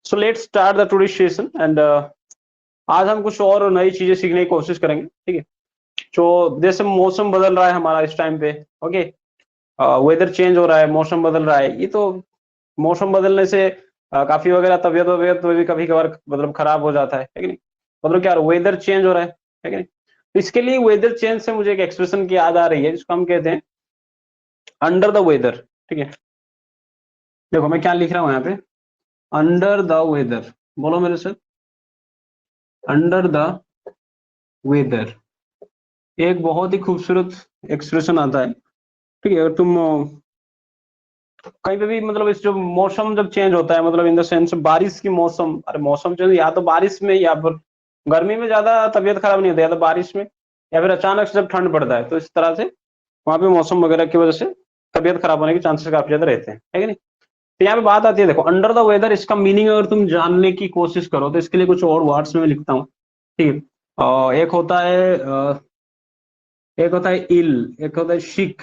So let's start the today session and आज हम कुछ और नई चीजें सीखने की कोशिश करेंगे, ठीक है। जो जैसे मौसम बदल रहा है हमारा इस टाइम पे, ओके, वेदर चेंज हो रहा है, मौसम बदल रहा है, ये तो मौसम बदलने से काफी वगैरह तबियत वबियत भी कभी कभार मतलब खराब हो जाता है कि नहीं। मतलब क्या वेदर चेंज हो रहा है कि नहीं। तो इसके लिए वेदर चेंज से मुझे एक एक्सप्रेशन की याद आ रही है जिसको हम कहते हैं अंडर द वेदर, ठीक है। देखो मैं क्या लिख रहा हूँ यहाँ पे, अंडर द वेदर, बोलो मेरे से, अंडर द वेदर। एक बहुत ही खूबसूरत एक्सप्रेशन आता है, ठीक है। अगर तुम कहीं पे भी मतलब इस जो मौसम जब चेंज होता है, मतलब इन द सेंस बारिश की मौसम, अरे मौसम चेंज या तो बारिश में या फिर गर्मी में ज्यादा तबीयत खराब नहीं होती, या तो बारिश में या फिर अचानक से जब ठंड पड़ता है, तो इस तरह से वहां पे मौसम वगैरह की वजह से तबीयत खराब होने के चांसेस काफी ज्यादा रहते हैं, है कि नहीं। तो यहाँ पे बात आती है, देखो अंडर द वेदर, इसका मीनिंग अगर तुम जानने की कोशिश करो तो इसके लिए कुछ और वर्ड्स में लिखता हूँ, ठीक है। एक होता है इल, एक होता है शिक,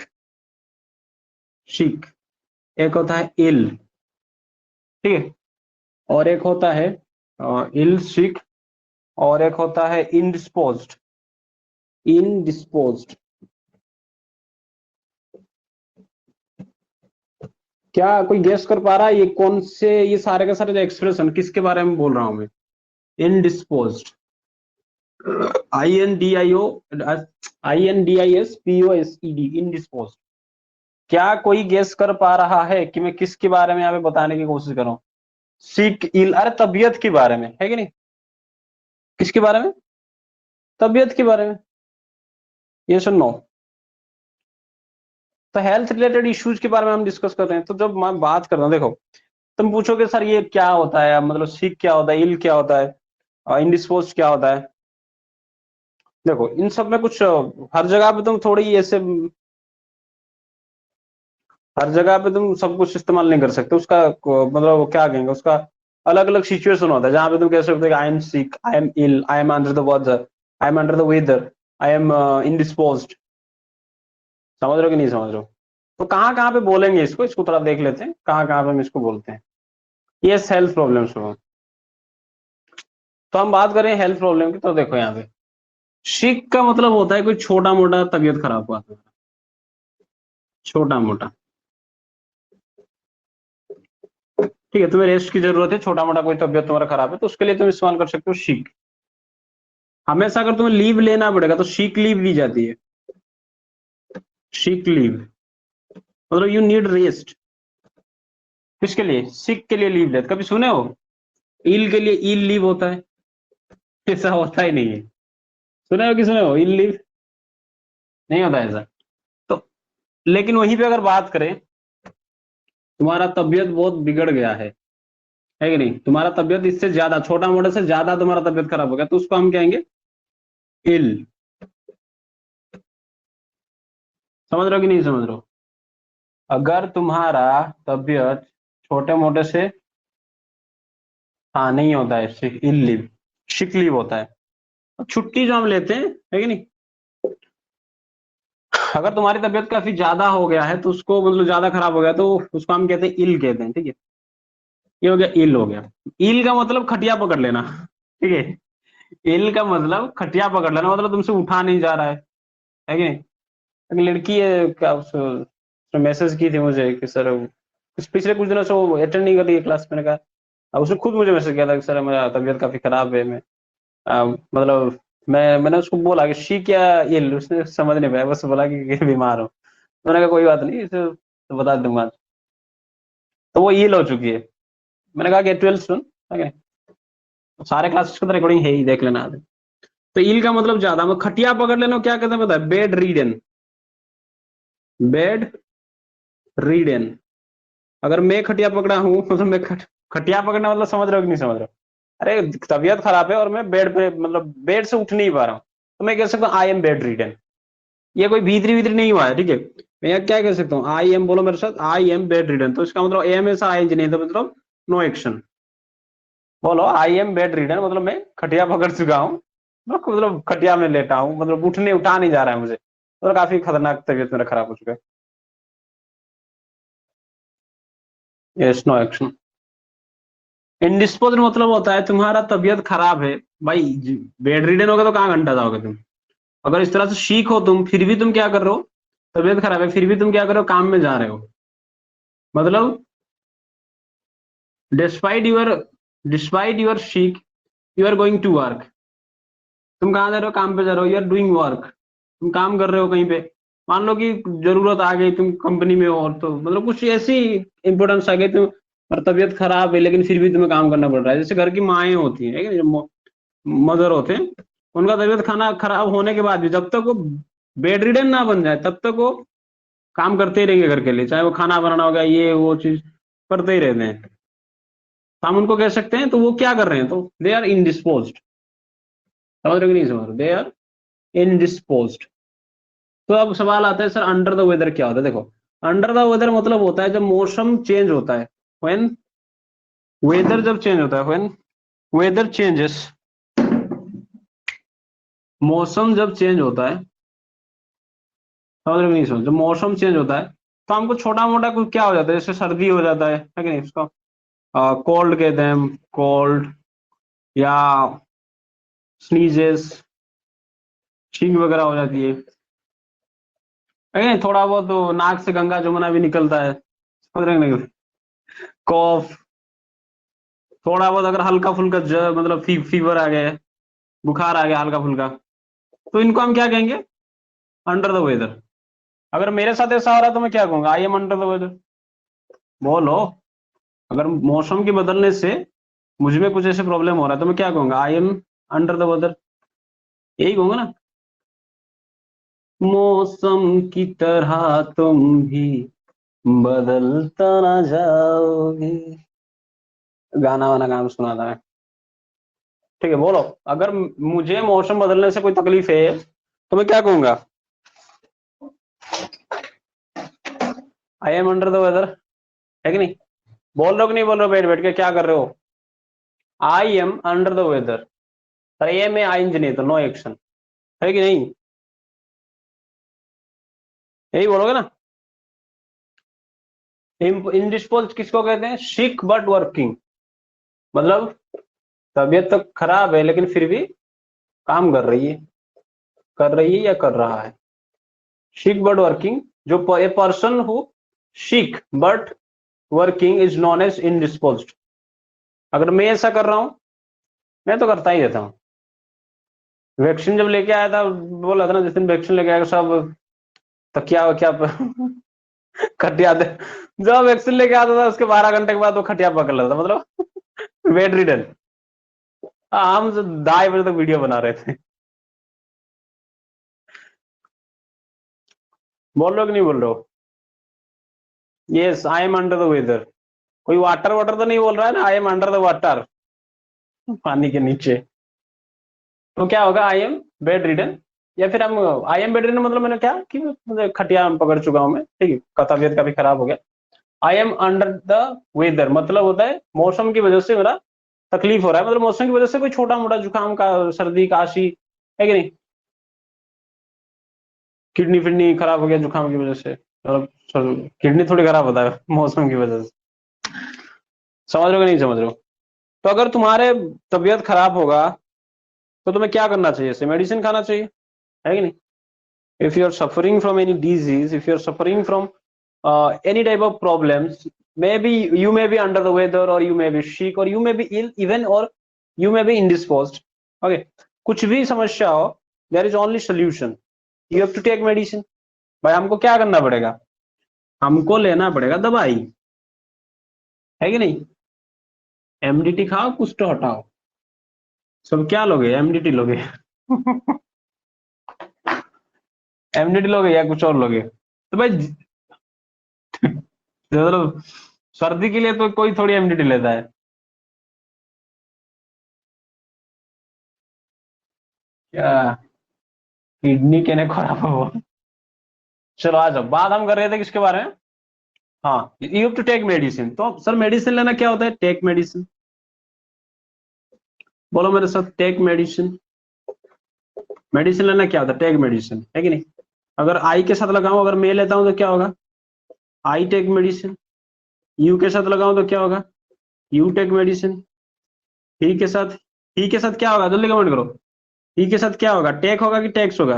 शिक, एक होता है इल, ठीक है। और एक होता है इल शिक, और एक होता है इनडिस्पोज्ड, इनडिस्पोज्ड। क्या कोई गेस कर पा रहा है ये कौन से, ये सारे के सारे जो एक्सप्रेशन किसके बारे में बोल रहा हूं मैं। इनडिस्पोज्ड, INDISPOSED, इनडिस्पोज्ड। क्या कोई गेस कर पा रहा है कि मैं किसके बारे में यहाँ पे बताने की कोशिश कर रहा हूँ। सिक इल, अरे तबियत के बारे में, है कि नहीं। किसके बारे में, तबियत के बारे में, ये सुनो। तो हेल्थ रिलेटेड इश्यूज के बारे में हम डिस्कस कर रहे हैं। तो जब मैं बात कर रहा हूँ, देखो तुम पूछोगे सर ये क्या होता है, मतलब सिक क्या होता है, इल क्या होता है, इंडिस्पोज क्या होता है। देखो इन सब में कुछ हर जगह पे तुम थोड़ी ऐसे, हर जगह पे तुम सब कुछ इस्तेमाल नहीं कर सकते उसका, मतलब क्या कहेंगे उसका, अलग अलग सिचुएशन होता है जहां पे तुम कह सकते हो I am sick, I am ill, I am under the weather, I am under the weather, I am indisposed. समझ रहे हो कि नहीं समझ रहे हो। तो कहाँ पे बोलेंगे इसको, इसको थोड़ा देख लेते हैं कहाँ पे हम इसको बोलते हैं। ये हेल्थ प्रॉब्लम्स हो, तो हम बात करें हेल्थ प्रॉब्लम की। तो देखो यहाँ पे सिक का मतलब होता है कोई छोटा मोटा तबीयत खराब हुआ, छोटा मोटा, ठीक है। तुम्हें रेस्ट की जरूरत है, छोटा मोटा कोई तबियत तुम्हारा खराब है, तो उसके लिए तुम इस्तेमाल कर सकते हो सिक। हमेशा अगर तुम्हें लीव लेना पड़ेगा तो सिक लीव ली जाती है, सिक लीव, मतलब यू नीड रेस्ट। किसके लिए, सिक के लिए लीव लेते, कभी सुने हो। इल के लिए इल लीव होता है, ऐसा होता ही नहीं है। सुने हो कि सुने हो, इल लीव नहीं होता ऐसा। तो लेकिन वहीं पे अगर बात करें, तुम्हारा तबियत बहुत बिगड़ गया है कि नहीं, तुम्हारा तबियत इससे ज्यादा, छोटा मोटे से ज्यादा तुम्हारा तबियत खराब हो गया, तो उसको हम कहेंगे इल। समझ रहे हो कि नहीं समझ रहे हो। अगर तुम्हारा तबियत छोटे मोटे से, हाँ नहीं होता है, सिक इल लीव, सिक लीव होता है। अब छुट्टी जो हम लेते हैं, है कि नहीं, अगर तुम्हारी तबियत काफी ज्यादा हो गया है तो उसको, मतलब ज्यादा खराब हो गया तो उसको हम कहते हैं इल कहते हैं, ठीक है। ये हो गया इल, हो गया। इल का मतलब खटिया पकड़ लेना, ठीक है। इल का मतलब खटिया पकड़ लेना, मतलब तुमसे उठा नहीं जा रहा है कि नहीं। एक लड़की है क्या, उसने मैसेज की थी मुझे कि सर पिछले कुछ दिनों से वो अटेंड नहीं कर रही है क्लास। मैंने कहा, उसने खुद मुझे मैसेज किया था कि सर मेरा तबीयत काफी खराब है, मैं मतलब मैंने उसको बोला कि शी क्या इल, उसने समझ नहीं पाया, बस बोला कि बीमार हो। मैंने कहा कोई बात नहीं, इसे तो बता दूंगा। तो वो इल हो चुकी है। मैंने कहा कि 12 सुन, ठीक है, सारे क्लासेस का रिकॉर्डिंग है ही, देख लेना आगे। तो इल का मतलब ज्यादा, मैं खटिया पकड़ लेना क्या कहते हैं पता है, बेड रीडन, बेड रीडन। अगर मैं खटिया पकड़ा हूं मतलब मैं खटिया पकड़ना मतलब समझ रहे हो कि नहीं समझ रहे हो। अरे तबीयत खराब है और मैं बेड पे, मतलब बेड से उठ नहीं पा रहा हूँ, तो मैं कह सकता हूँ आई एम बेड रीडन। ये कोई भीतरी भीतरी नहीं हुआ है, ठीक है। मैं यहाँ क्या कह सकता हूँ, आई एम, बोलो मेरे साथ, आई एम बेड रीडन। तो इसका मतलब एम ऐसा आई नहीं, तो मतलब नो एक्शन। बोलो आई एम बेड रीडन, मतलब मैं खटिया पकड़ चुका हूँ, मतलब खटिया में लेटा हूँ, मतलब उठने उठा नहीं जा रहा है मुझे, मतलब काफी खतरनाक तबीयत मेरा खराब हो चुका है। Yes, no action. इंडिस्पोज मतलब होता है तुम्हारा तबीयत खराब है भाई, बेड रीडन होगा तो कहाँ घंटा जाओगे तुम। अगर इस तरह से शीख हो तुम, फिर भी तुम क्या कर रहे हो, तबीयत खराब है फिर भी तुम क्या कर रहे हो, काम में जा रहे हो। मतलब despite your despite your sick you are going to work. तुम कहाँ जा रहे हो, काम पे जा रहे हो, यू आर डूइंग वर्क, तुम काम कर रहे हो कहीं पे। मान लो कि जरूरत आ गई, तुम कंपनी में हो, और तो मतलब कुछ ऐसी इंपॉर्टेंस आ गई तुम, और तबीयत खराब है लेकिन फिर भी तुम्हें काम करना पड़ रहा है। जैसे घर की माएँ होती हैं, है कि मदर होते हैं, उनका तबीयत खाना खराब होने के बाद भी जब तक वो बेड रिडन ना बन जाए तब तक वो काम करते ही रहेंगे घर के लिए, चाहे वो खाना बनाना होगा, ये वो चीज करते ही रहते हैं। तो हम उनको कह सकते हैं तो वो क्या कर रहे हैं, तो दे आर इनडिस्पोज। समझ रहे हो कि नहीं समझ रहे, दे आर इनडिस्पोज। तो अब सवाल आता है सर अंडर द वेदर क्या होता है। देखो, अंडर द वेदर मतलब होता है जब मौसम चेंज होता है, व्हेन वेदर जब चेंज होता है, व्हेन वेदर चेंजेस, मौसम जब चेंज होता है, समझ रहे हो कि नहीं समझ, जब मौसम चेंज होता है तो हमको छोटा मोटा कुछ क्या हो जाता है, जैसे सर्दी हो जाता है कि नहीं, उसका कोल्ड कहते हैं, कोल्ड, या स्नीजेस, छींक वगैरह हो जाती है कि नहीं, थोड़ा बहुत तो नाक से गंगा जमुना भी निकलता है, समझ रहे हैं, कॉफ, थोड़ा बहुत अगर हल्का फुल्का मतलब फीवर आ गया है, बुखार आ गया हल्का फुल्का, तो इनको हम क्या कहेंगे, अंडर द वेदर। अगर मेरे साथ ऐसा हो रहा है तो मैं क्या कहूंगा, I am under the weather. बोलो, अगर मौसम के बदलने से मुझ में कुछ ऐसे प्रॉब्लम हो रहा है तो मैं क्या कहूंगा, I am under the weather, यही कहूंगा ना। मौसम की तरह तुम भी बदलता ना जाओगे, गाना वाना काम सुना था मैं। ठीक है, बोलो, अगर मुझे मौसम बदलने से कोई तकलीफ है तो मैं क्या कहूंगा, I am under the weather, है कि नहीं। बोल रहे हो कि नहीं बोल रहे हो, बैठ बैठ के क्या कर रहे हो, I am under the weather, अरे ये में आई एन जी नहीं तो नो एक्शन, है कि नहीं, यही बोलोगे ना। इंडिस्पोज किसको कहते हैं, सिक बट वर्किंग, मतलब तबीयत तो खराब है लेकिन फिर भी काम कर रही है, कर रही है या कर रहा है। सिक बट वर्किंग, जो a person who sick but working is known as indisposed. अगर मैं ऐसा कर रहा हूं, मैं तो करता ही रहता हूँ। वैक्सीन जब लेके आया था, बोला था ना जिस दिन वैक्सीन लेके आया सब तकिया वकिया खटिया दे, जब वैक्सीन लेके आता था उसके 12 घंटे के बाद वो खटिया पकड़ लेता था, मतलब बेड रिडन। हम 2:30 बजे तक वीडियो बना रहे थे। बोल रहे हो कि नहीं बोल रहे हो, yes I am under the weather. कोई वाटर वाटर तो नहीं बोल रहा है ना, I am under the water, पानी के नीचे। तो क्या होगा, आई एम बेड रिडन, या फिर हम आई एम बेड रिडन मतलब मैंने क्या कि मुझे खटिया में पकड़ चुका हूं मैं, ठीक है, तबीयत काफी खराब हो गया। I am under the weather मतलब होता है मौसम की वजह से मेरा तकलीफ हो रहा है, मतलब मौसम की वजह से कोई छोटा मोटा जुकाम का, सर्दी खांसी, है कि नहीं, किडनी फिडनी खराब हो गया जुकाम की वजह से, मतलब किडनी थोड़ी खराब होता है मौसम की वजह से। समझ रहे हो कि नहीं समझ रहे हो। तो अगर तुम्हारे तबीयत खराब होगा तो तुम्हें क्या करना चाहिए, से मेडिसिन खाना चाहिए, है कि नहीं। if you are suffering from any disease, if you are suffering from any type of problems, maybe you may be under the weather or you may be sick or you may be ill even or you may be indisposed, okay, कुछ भी समस्या हो, there is only solution, you have to take medicine। भाई हमको क्या करना पड़ेगा, हमको लेना पड़ेगा दवाई, है कि नहीं। एमडीटी खाओ कुछ तो हटाओ, सब क्या लोगे, एमडीटी लोगे एमडीटी लोगे या कुछ और लोगे, तो भाई मतलब सर्दी के लिए तो कोई थोड़ी एमडीटी लेता है। क्या, किडनी कहने खराब हो। चलो आ जाओ, बात हम कर रहे थे किसके बारे में, हाँ, you have to take medicine. तो सर मेडिसिन लेना क्या होता है, टेक मेडिसिन, बोलो मेरे साथ, टेक मेडिसिन। मेडिसिन लेना क्या होता है, टेक मेडिसिन, है कि नहीं। अगर आई के साथ लगाऊं, अगर मैं लेता हूं तो क्या होगा, आई टेक मेडिसिन। यू के साथ लगाऊं तो क्या होगा, यू टेक मेडिसिन। ही के साथ क्या होगा, जल्दी कमेंट करो। ही के साथ क्या होगा, टेक होगा कि टैक्स होगा?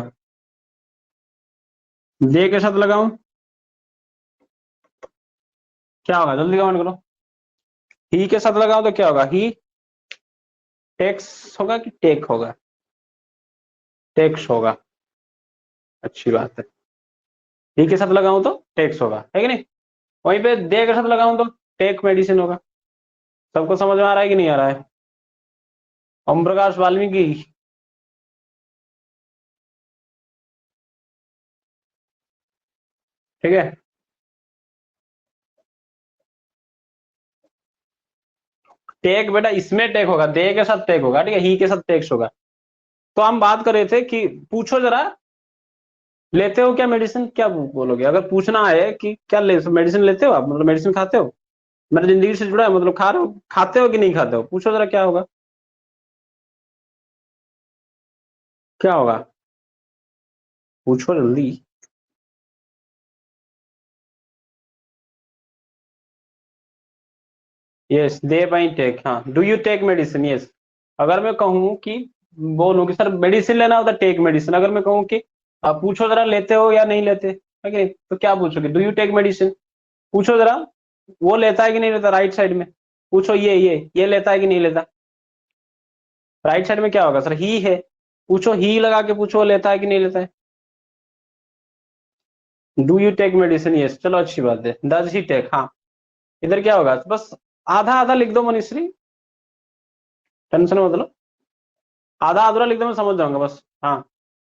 दे के साथ लगाऊं, क्या होगा, जल्दी कमेंट करो। ही के साथ लगाऊं तो क्या होगा, ही टैक्स होगा कि टेक होगा? टैक्स होगा। अच्छी बात है। ही के साथ लगाऊं तो टैक्स होगा, है कि नहीं? वहीं पे दे के साथ लगाऊं तो टेक मेडिसिन होगा। सबको समझ में आ रहा है कि नहीं आ रहा है? ओम प्रकाश वाल्मीकि। ठीक है। टेक बेटा इसमें टेक होगा, दे के साथ टेक होगा, ठीक है, ही के साथ टेक्स होगा। तो हम बात कर रहे थे कि पूछो जरा, लेते हो क्या मेडिसिन, क्या बोलोगे अगर पूछना है कि क्या मेडिसिन लेते हो आप, मतलब मेडिसिन खाते हो? मेरी जिंदगी से जुड़ा है, मतलब खा रहे हो, खाते हो कि नहीं खाते हो, पूछो जरा क्या होगा, क्या होगा, पूछो जल्दी। यस, दे बाई टेक, हाँ, do you take medicine, yes. अगर मैं कहूँ कि, बोलूँ कि सर मेडिसिन लेना होता, टेक मेडिसिन। अगर मैं कहूँ कि आप पूछो जरा लेते हो या नहीं लेते, है कि नहीं? तो क्या पूछोगे, डू यू टेक मेडिसिन। पूछो जरा, वो लेता है कि नहीं लेता, राइट साइड में पूछो, ये लेता है कि नहीं लेता। राइट साइड में क्या होगा सर, ही है। पूछो, ही लगा के पूछो, लेता है कि नहीं लेता है। Do you take medicine, yes, चलो अच्छी बात है, डज ही टेक, हाँ। इधर क्या होगा, बस आधा आधा लिख दो मनीश्री, टेंशन मत लो, आधा अधूरा लिख दो, मैं समझ जाऊंगा बस, हाँ।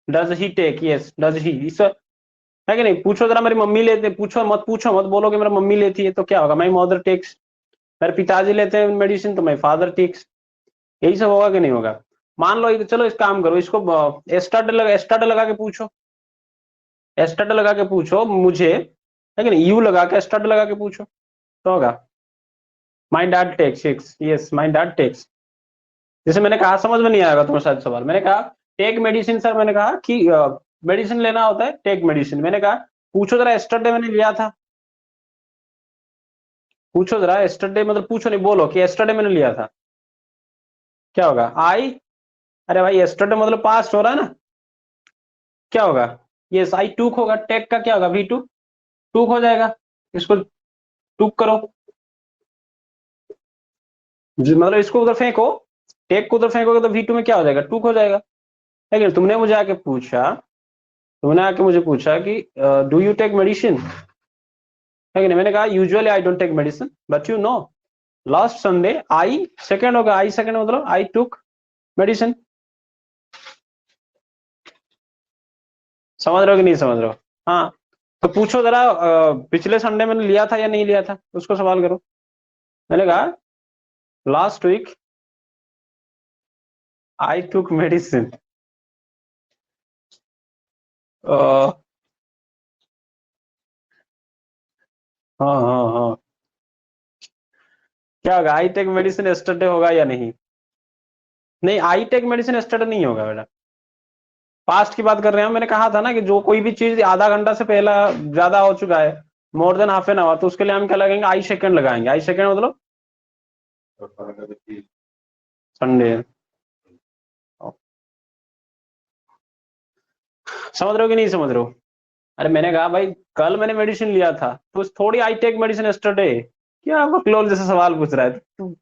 Does he take, yes, does he, इस, है कि नहीं? पूछो जरा, मेरी मम्मी लेते, पूछो मत, पूछो मत, बोलो कि मेरा मम्मी लेती है तो क्या होगा, माई मदर टेक्स। मेरे पिताजी लेते हैं मेडिसिन तो माई फादर टेक्स। यही सब होगा कि नहीं होगा? मान लो, चलो इस काम करो, इसको स्टड लगा के पूछो, स्टड लगा के पूछो मुझे, है कि नहीं, यू लगा के स्टड लगा के पूछो तो होगा, my dad takes, yes, my dad takes. जैसे मैंने कहा, समझ में नहीं आएगा तुम्हें शायद सवाल, मैंने कहा टेक मेडिसिन सर, मैंने कहा कि मेडिसिन लेना होता है, टेक मेडिसिन। मैंने कहा पूछो जरा, एस्टरडे मैंने लिया था, पूछो जरा एस्टरडे, मतलब पूछो नहीं, बोलो कि एस्टरडे मैंने लिया था, क्या होगा, आई। अरे भाई एस्टरडे मतलब पास्ट हो रहा है ना, क्या होगा, यस, आई टूक होगा। टेक का क्या होगा, वी टू, टूक हो जाएगा, इसको टूक करो, मतलब इसको उधर फेंको, टेक को उधर फेंकोगे तो वी टू में क्या हो जाएगा, टूक हो जाएगा। लेकिन तुमने मुझे आके पूछा, तुमने आके मुझे पूछा कि डू यू टेक मेडिसिन, है कि नहीं? मैंने कहा usually I don't take medicine, but you know last Sunday I second होगा, आई सेकंड मतलब आई टुक मेडिसिन। समझ रहे हो कि नहीं समझ रहे हो? हाँ। तो पूछो जरा, पिछले संडे मैंने लिया था या नहीं लिया था, उसको सवाल करो। मैंने कहा last week I took medicine. हाँ हाँ हाँ, क्या होगा, आई टेक मेडिसिन यस्टरडे होगा या नहीं? नहीं, आई टेक मेडिसिन यस्टरडे नहीं होगा बेटा, पास्ट की बात कर रहे हैं। मैंने कहा था ना कि जो कोई भी चीज आधा घंटा से पहला ज्यादा हो चुका है, more than half an hour, तो उसके लिए हम क्या लगाएंगे, आई सेकंड लगाएंगे। आई सेकंड मतलब संडे। समझ रहे हो कि नहीं समझ रहे हो? अरे मैंने कहा भाई कल मैंने मेडिसिन लिया था, तो थोड़ी आई टेक मेडिसिन यस्टरडे। क्या बकलोल जैसा सवाल पूछ रहा है तू?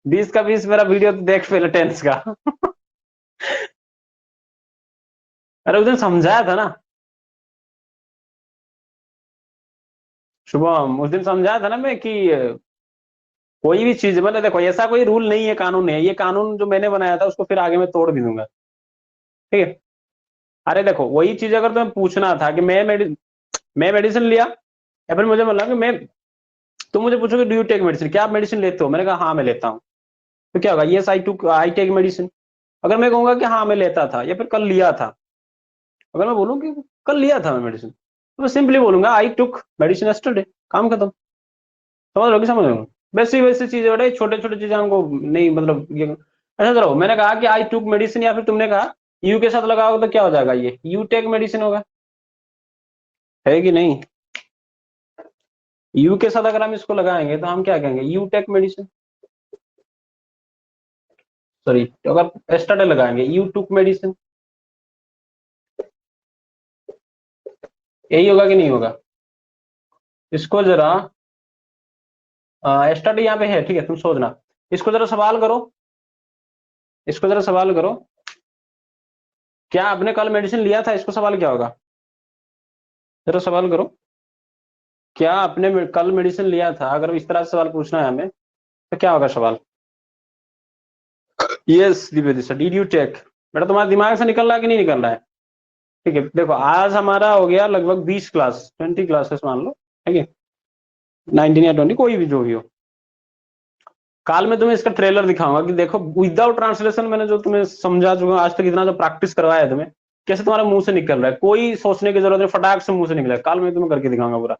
20 का 20 मेरा वीडियो तो देख पहले टेंस का। अरे उस दिन समझाया था ना शुभम, उस दिन समझाया था ना मैं कि कोई भी चीज, मतलब देखो ऐसा कोई रूल नहीं है, कानून है, ये कानून जो मैंने बनाया था उसको फिर आगे मैं तोड़ भी दूंगा, ठीक है? अरे देखो वही चीज अगर तुम्हें पूछना था कि मैं मेडिसिन लिया, या फिर मुझे बोला कि मैं, तुम मुझे पूछोगे डू यू टेक मेडिसिन, क्या आप मेडिसिन लेते हो, मैंने कहा हाँ मैं लेता हूँ, तो क्या होगा, यस आई टेक मेडिसिन। अगर मैं कहूंगा कि हाँ मैं लेता था या फिर कल लिया था, अगर मैं बोलूँ कि कल लिया था मैं मेडिसिन, तो मैं सिंपली बोलूंगा आई टुक मेडिसिन यस्टरडे, काम खत्म। समझ रहे हो कि समझ रहे हो? वैसी वैसी चीजें बेटा, छोटे छोटे चीजें हमको नहीं, मतलब ये ऐसा करो, मैंने कहा कि आई टुक मेडिसिन, या फिर तुमने कहा यू के साथ लगाओगे तो क्या हो जाएगा, ये यू टेक मेडिसिन होगा, है कि नहीं? यू के साथ अगर हम इसको लगाएंगे तो हम क्या कहेंगे, यू टेक मेडिसिन। सॉरी, अगर एस्टरडे लगाएंगे, यू टुक मेडिसिन, यही होगा कि नहीं होगा? इसको जरा एस्टरडे यहाँ पे है, ठीक है, तुम सोचना, इसको जरा सवाल करो, इसको जरा सवाल करो, क्या आपने कल मेडिसिन लिया था? इसको सवाल क्या होगा? जरा सवाल करो, क्या आपने कल मेडिसिन लिया था? अगर इस तरह से सवाल पूछना है हमें तो क्या होगा सवाल? Yes Divya sir, did you take? बेटा तुम्हारे दिमाग से निकल रहा है कि नहीं निकल रहा है? ठीक है, देखो आज हमारा हो गया लगभग 20 क्लास, 20 क्लासेस मान लो, ठीक है, 19 या 20, कोई भी जो भी हो। कल मैं तुम्हें इसका ट्रेलर दिखाऊंगा कि देखो विदाउट ट्रांसलेशन मैंने जो तुम्हें समझा चुका आज तक, इतना जो प्रैक्टिस करवाया है तुम्हें, कैसे तुम्हारे मुंह से निकल रहा है, कोई सोचने की जरूरत नहीं, फटाक से मुंह से निकला है। कल मैं तुम्हें करके दिखाऊंगा, पूरा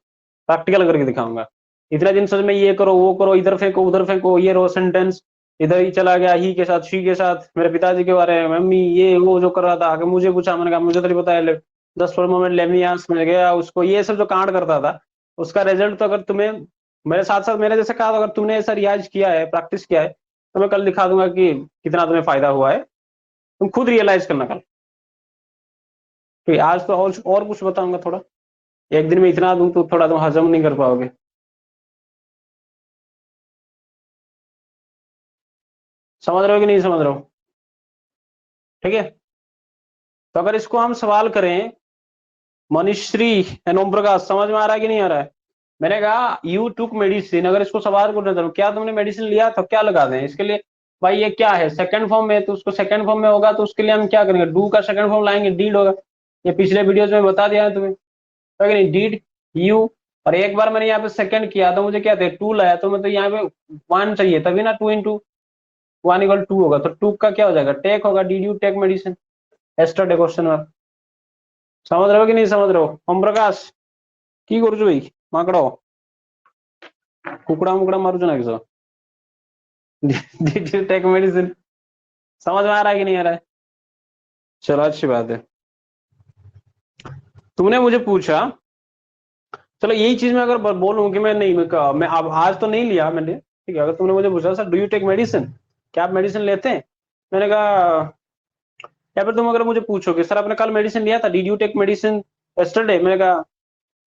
प्रैक्टिकल करके दिखाऊंगा। इतने दिन सोच में ये करो वो करो, इधर फेंको उधर फेंको, ये रो सेंटेंस इधर ही चला गया, ही के साथ शी के साथ, मेरे पिताजी के बारे में, मम्मी ये वो जो कर रहा था, आगे मुझे पूछा, मैंने कहा मुझे तो नहीं पता है, 10 मोमेंट लेमियास मिल गया उसको, ये सब जो कांड करता था उसका रिजल्ट तो अगर तुम्हें मेरे साथ साथ मेरे जैसे कहा, अगर तुमने ऐसा रियाज किया है, प्रैक्टिस किया है, तो मैं कल दिखा दूंगा कि कितना तुम्हें फायदा हुआ है, तुम खुद रियलाइज करना कल। तो आज तो और कुछ बताऊंगा थोड़ा, एक दिन में इतना दूं तो थोड़ा तुम हजम नहीं कर पाओगे। समझ रहे हो कि नहीं समझ रहे हो? ठीक है, तो अगर इसको हम सवाल करें, मनीश्री एंड ओम प्रकाश, समझ में आ रहा है कि नहीं आ रहा है? मैंने कहा यू टुक मेडिसिन, अगर इसको सवाल को नजर, क्या तुमने मेडिसिन लिया था, क्या लगा दें इसके लिए? भाई ये क्या है, सेकंड फॉर्म में, तो उसको सेकंड फॉर्म में होगा तो उसके लिए हम क्या करेंगे, डू का सेकंड फॉर्म लाएंगे, डीड होगा। ये पिछले वीडियोज में बता दिया है तुम्हें, है कि नहीं? डीड यू, और एक बार मैंने यहाँ पे सेकंड किया तो मुझे क्या थे, टू लाया, तो मतलब यहाँ पे वन चाहिए तभी ना, 2 × 1 = 2 होगा, तो टू का क्या हो जाएगा, टेक होगा, did you take medicine, yesterday question mark. समझ रहे हो कि नहीं समझ रहे हो? ओम प्रकाश की करुछु भाई, माकड़ो कुकड़ा मुकड़ा मारू ना किसो। Did you take medicine? समझ में आ रहा है कि नहीं आ रहा है? चलो अच्छी बात है, तुमने मुझे पूछा, चलो यही चीज मैं अगर बोलूं कि मैं नहीं, मैं अब आज तो नहीं लिया मैंने, ठीक है, अगर तुमने मुझे पूछा sir do you take medicine, क्या आप मेडिसिन लेते हैं, मैंने कहा, या फिर तुम अगर मुझे पूछोगे सर आपने कल मेडिसिन लिया था, did you take medicine yesterday, मैंने कहा,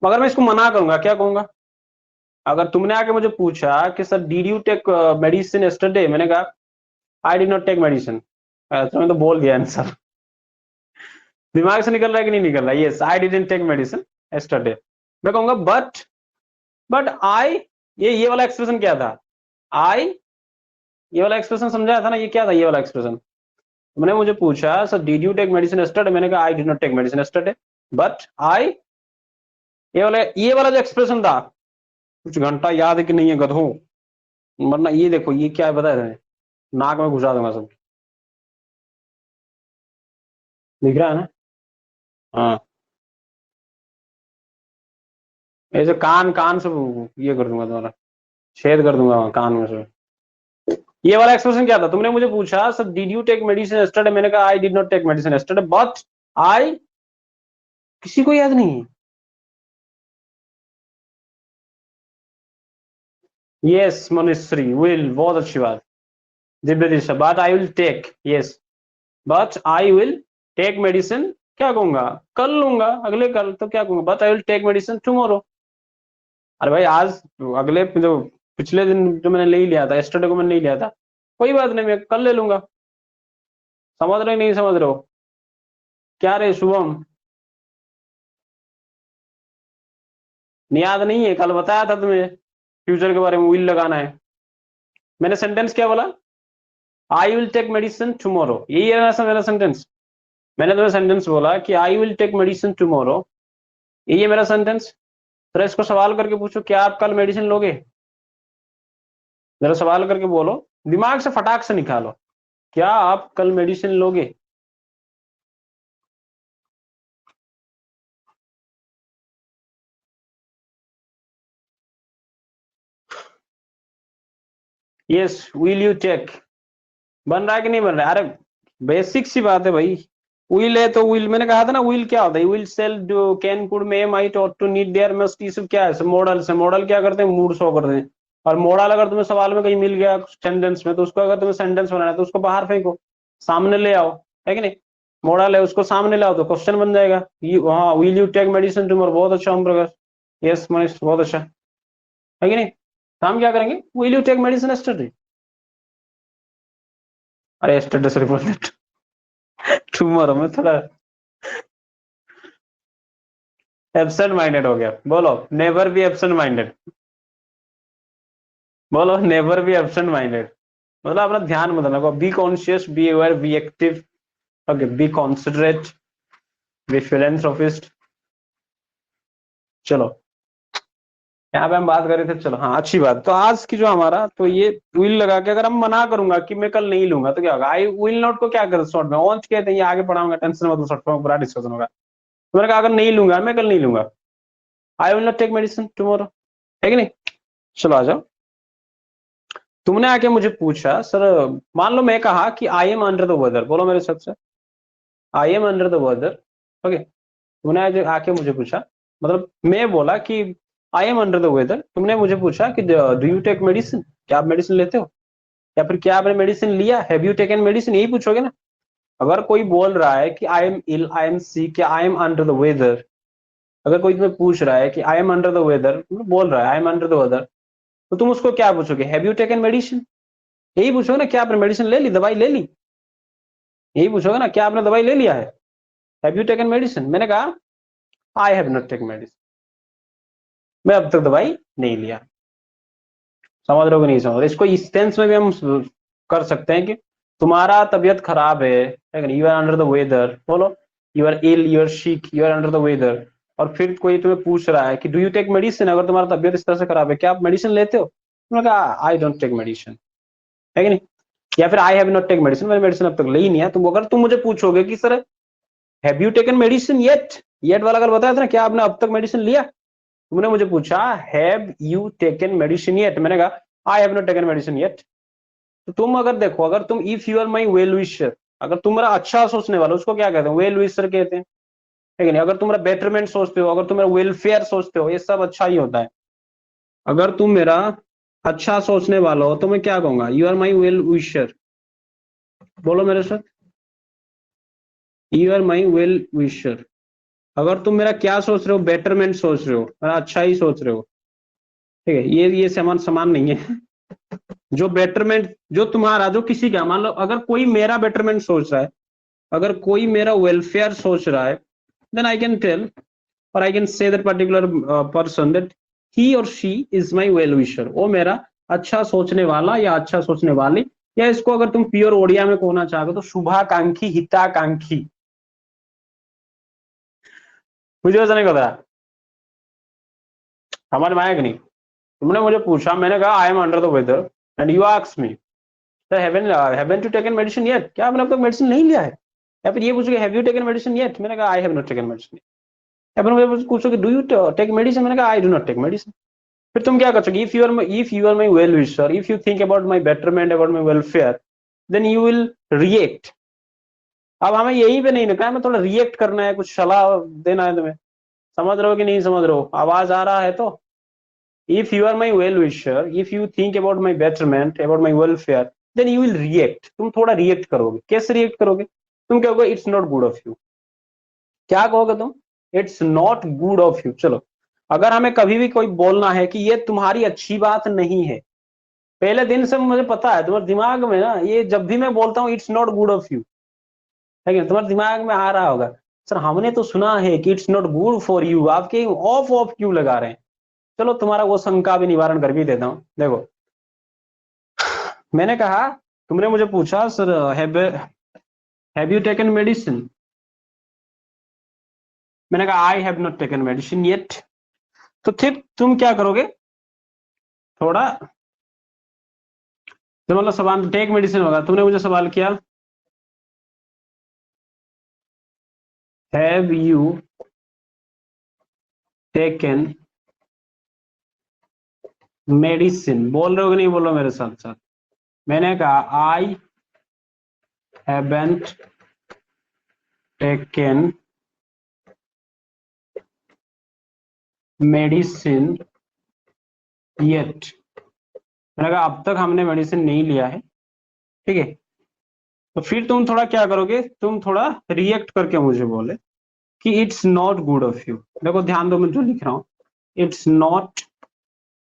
मगर मैं इसको मना करूंगा, क्या कहूंगा? अगर तुमने आके मुझे पूछा कि sir did you take medicine yesterday, मैंने कहा I did not take medicine, तो मैं तो बोल दिया आंसर। दिमाग से निकल रहा है कि नहीं निकल रहा है? Yes I didn't take medicine yesterday. मैं कहूंगा बट आई, ये वाला एक्सप्रेशन क्या था, आई, ये वाला एक्सप्रेशन समझाया था ना, ये क्या था ये वाला एक्सप्रेशन? मैंने मुझे पूछा sir did you take medicine yesterday, मैंने कहा I did not take medicine yesterday, but I, ये वाला जो एक्सप्रेशन था, कुछ घंटा याद है कि नहीं है गधों, वरना ये देखो ये क्या है बताया था, नाक में घुसा दूंगा सब, दिख रहा है ना? हाँ, ऐसे कान कान से ये कर दूंगा तुम्हारा, छेद कर दूंगा कान में से। ये वाला एक्सप्रेशन क्या था, तुमने मुझे पूछा sir did you take medicine yesterday, मैंने कहा I did not take medicine yesterday, but I, किसी को याद नहीं है? यस मनुश्री विल, बहुत अच्छी बात, Divya Disha, but I will take, yes, but I will take medicine, क्या कहूंगा, कल लूंगा, अगले कल, तो क्या कहूंगा, but I will take medicine tomorrow. अरे भाई आज, अगले जो पिछले दिन जो मैंने ले लिया था, यस्टरडे को मैंने नहीं लिया था, कोई बात नहीं, मैं कल ले लूंगा। समझ रहे नहीं समझ रहे हो? क्या रे शुभम, याद नहीं है? कल बताया था तुम्हें फ्यूचर के बारे में, विल लगाना है। मैंने सेंटेंस क्या बोला, I will take medicine tomorrow, यही है ना मेरा सेंटेंस? मैंने तुम्हें सेंटेंस बोला कि I will take medicine tomorrow, यही है मेरा सेंटेंस। तो इसको सवाल करके पूछो, क्या आप कल मेडिसिन लोगे? जरा सवाल करके बोलो, दिमाग से फटाक से निकालो, क्या आप कल मेडिसिन लोगे? यस विल यू टेक, बन रहा है कि नहीं बन रहा है? अरे बेसिक सी बात है भाई, विल है तो विल, मैंने कहा था ना विल क्या होता है, will shall do can could may might और टू नीड देयर मस्ट, ये सब क्या है, मॉडल से, मॉडल क्या करते हैं, मूड शो करते हैं, और मोरल अगर तुम्हें सवाल में कहीं मिल गया सेंटेंस में, तो उसको अगर तुम्हें सेंटेंस बनाना है तो उसको बाहर फेंको, सामने ले आओ, है कि नहीं। मोरल है, उसको सामने लाओ तो क्वेश्चन बन जाएगा। हाँ, will you take medicine tomorrow, बहुत अच्छा ओम प्रकाश, यस मनीष, बहुत अच्छा, है कि नहीं। तो हम क्या करेंगे, will you take medicine yesterday, अरे यस्टरडे सॉरी बोल टुमारो में थोड़ा एब्सेंट माइंडेड हो गया। बोलो नेवर बी एब्सेंट माइंडेड, बोलो नेवर बी एब्सेंट माइंडेड, मतलब अपना ध्यान मत रखो, be conscious, be aware, be active, okay, be considerate, be philanthropist. चलो यहाँ पे हम बात कर रहे थे, चलो हाँ अच्छी बात। तो आज की जो हमारा, तो ये विल लगा के अगर हम मना करूंगा कि मैं कल नहीं लूंगा तो क्या होगा, आई विल नॉट को क्या कर शॉर्ट में ऑन कहते हैं, ये आगे पढ़ाऊंगा, टेंशन मत लो, शॉर्ट में पूरा डिस्कशन होगा। तो मैंने कहा अगर नहीं लूंगा, मैं कल नहीं लूंगा, I will not take medicine tomorrow, है कि नहीं। चलो आ जाओ, तुमने आके मुझे पूछा सर, मान लो मैं कहा कि I am under the weather, बोलो मेरे साथ से, I am under the weather, okay. तुमने आज आके मुझे पूछा, मतलब मैं बोला कि I am under the weather, तुमने मुझे पूछा कि डू यू टेक मेडिसिन, क्या आप मेडिसिन लेते हो, या फिर क्या आपने मेडिसिन लिया, हैव यू टेकन मेडिसिन, यही पूछोगे ना। अगर कोई बोल रहा है कि I am ill, I am sick, या I am under the weather, अगर कोई तुम्हें पूछ रहा है कि I am under the weather, बोल रहा है I am under the weather, तो तुम उसको क्या पूछोगे, हैव यू टेकन मेडिसिन, यही पूछोगे ना, क्या आपने मेडिसिन ले ली, दवाई ले ली, यही पूछोगे ना, क्या आपने दवाई ले लिया है, हैव यू टेकन मेडिसिन। मैंने कहा I have not taken medicine, मैं अब तक दवाई नहीं लिया। समझ रहे हो कि नहीं समझ रहे, इसको इस टेंस में भी हम कर सकते हैं कि तुम्हारा तबियत खराब है, you are under the weather, बोलो you are ill, you are sick, you are under the weather. और फिर कोई तुम्हें पूछ रहा है कि डू यू टेक मेडिसिन, अगर तुम्हारा तबियत इस तरह से खराब है, क्या आप मेडिसिन लेते हो, तुमने कहा आई डोंट टेक मेडिसिन, है कि नहीं। या फिर I have not take medicine, मैंने मेडिसिन अब तक ली नहीं है। तुम अगर तुम मुझे पूछोगे कि sir have you taken medicine yet, yet वाला अगर बताया था ना, क्या आपने अब तक मेडिसिन लिया, तुमने मुझे पूछा have you taken medicine yet, मैंने कहा I have not taken medicine yet. तो तुम अगर देखो, अगर तुम if you are my well wisher, अगर तुम मेरा अच्छा सोचने वाला, उसको क्या कहते हैं, वेल विशर कहते हैं, है कि नहीं। अगर तुम मेरा बेटरमेंट सोचते हो, अगर तुम मेरा वेलफेयर सोचते हो, ये सब अच्छा ही होता है। अगर तुम मेरा अच्छा सोचने वाला हो तो मैं क्या कहूंगा, you are my well wisher, बोलो मेरे साथ, you are my well wisher. अगर तुम मेरा क्या सोच रहे हो, बेटरमेंट सोच रहे हो, मेरा अच्छा ही सोच रहे हो, ठीक है, ये समान समान नहीं है। जो बेटरमेंट, जो तुम्हारा, जो किसी का, मान लो अगर कोई मेरा बेटरमेंट सोच रहा है, अगर कोई मेरा वेलफेयर सोच रहा है, देन आई कैन टेल, और I can say that particular person that he और she is my well wisher, वो मेरा अच्छा सोचने वाला या अच्छा सोचने वाली, या इसको अगर तुम प्योर ओडिया में कहना चाहोगे तो शुभाकांक्षी, हिताकांक्षी। मुझे वैसा नहीं पता, समझ में आया कि नहीं। तुमने मुझे पूछा, मैंने कहा I am under the weather, and you asked me haven't you taken medicine yet, क्या आपने अब तक मेडिसिन नहीं लिया है। या फिर ये पूछोगे have you taken medicine yet, मैंने कहा I have not taken medicine. या फिर मुझे पूछोगे डू यू टेक मेडिसिन, मैंने कहा I do not take medicine. फिर तुम क्या करोगे, if you are my well wisher, if you think about my betterment, about my welfare, then you will react. अब हमें यही पे नहीं लिखा है, हमें थोड़ा रिएक्ट करना है, कुछ सलाह देना है तुम्हें। समझ रहे हो कि नहीं समझ रहे हो, आवाज आ रहा है तो। If you are my well wisher, if you think about my betterment, about my welfare, then you will react, तुम थोड़ा रिएक्ट करोगे। कैसे रिएक्ट करोगे, तुम कहोगे it's not good of you. क्या कहोगे तुम, it's not good of you. चलो, अगर हमें कभी भी कोई बोलना है कि ये तुम्हारी अच्छी बात नहीं है, पहले दिन से मुझे पता है तुम्हारे दिमाग में ना, ये जब भी मैं बोलता हूँ it's not good of you, है कि तुम्हारे दिमाग में आ रहा होगा, सर हमने तो सुना है कि it's not good for you, आपके ऑफ ऑफ क्यों लगा रहे हैं। चलो तुम्हारा वो शंका भी निवारण कर भी देता हूँ। देखो, मैंने कहा, तुमने मुझे पूछा sir have you taken medicine, मैंने कहा I have not taken medicine yet. तो फिर तुम क्या करोगे, थोड़ा, तो मतलब सवाल टेक मेडिसिन होगा, तुमने मुझे सवाल किया हैव यू टेकन मेडिसिन, बोल रहे हो कि नहीं, बोलो मेरे साथ साथ। मैंने कहा I haven't taken medicine yet, मैंने कहा अब तक हमने मेडिसिन नहीं लिया है, ठीक है, तो फिर तुम थोड़ा क्या करोगे, तुम थोड़ा रिएक्ट करके मुझे बोले कि it's not good of you. देखो ध्यान दो मैं जो लिख रहा हूं, it's not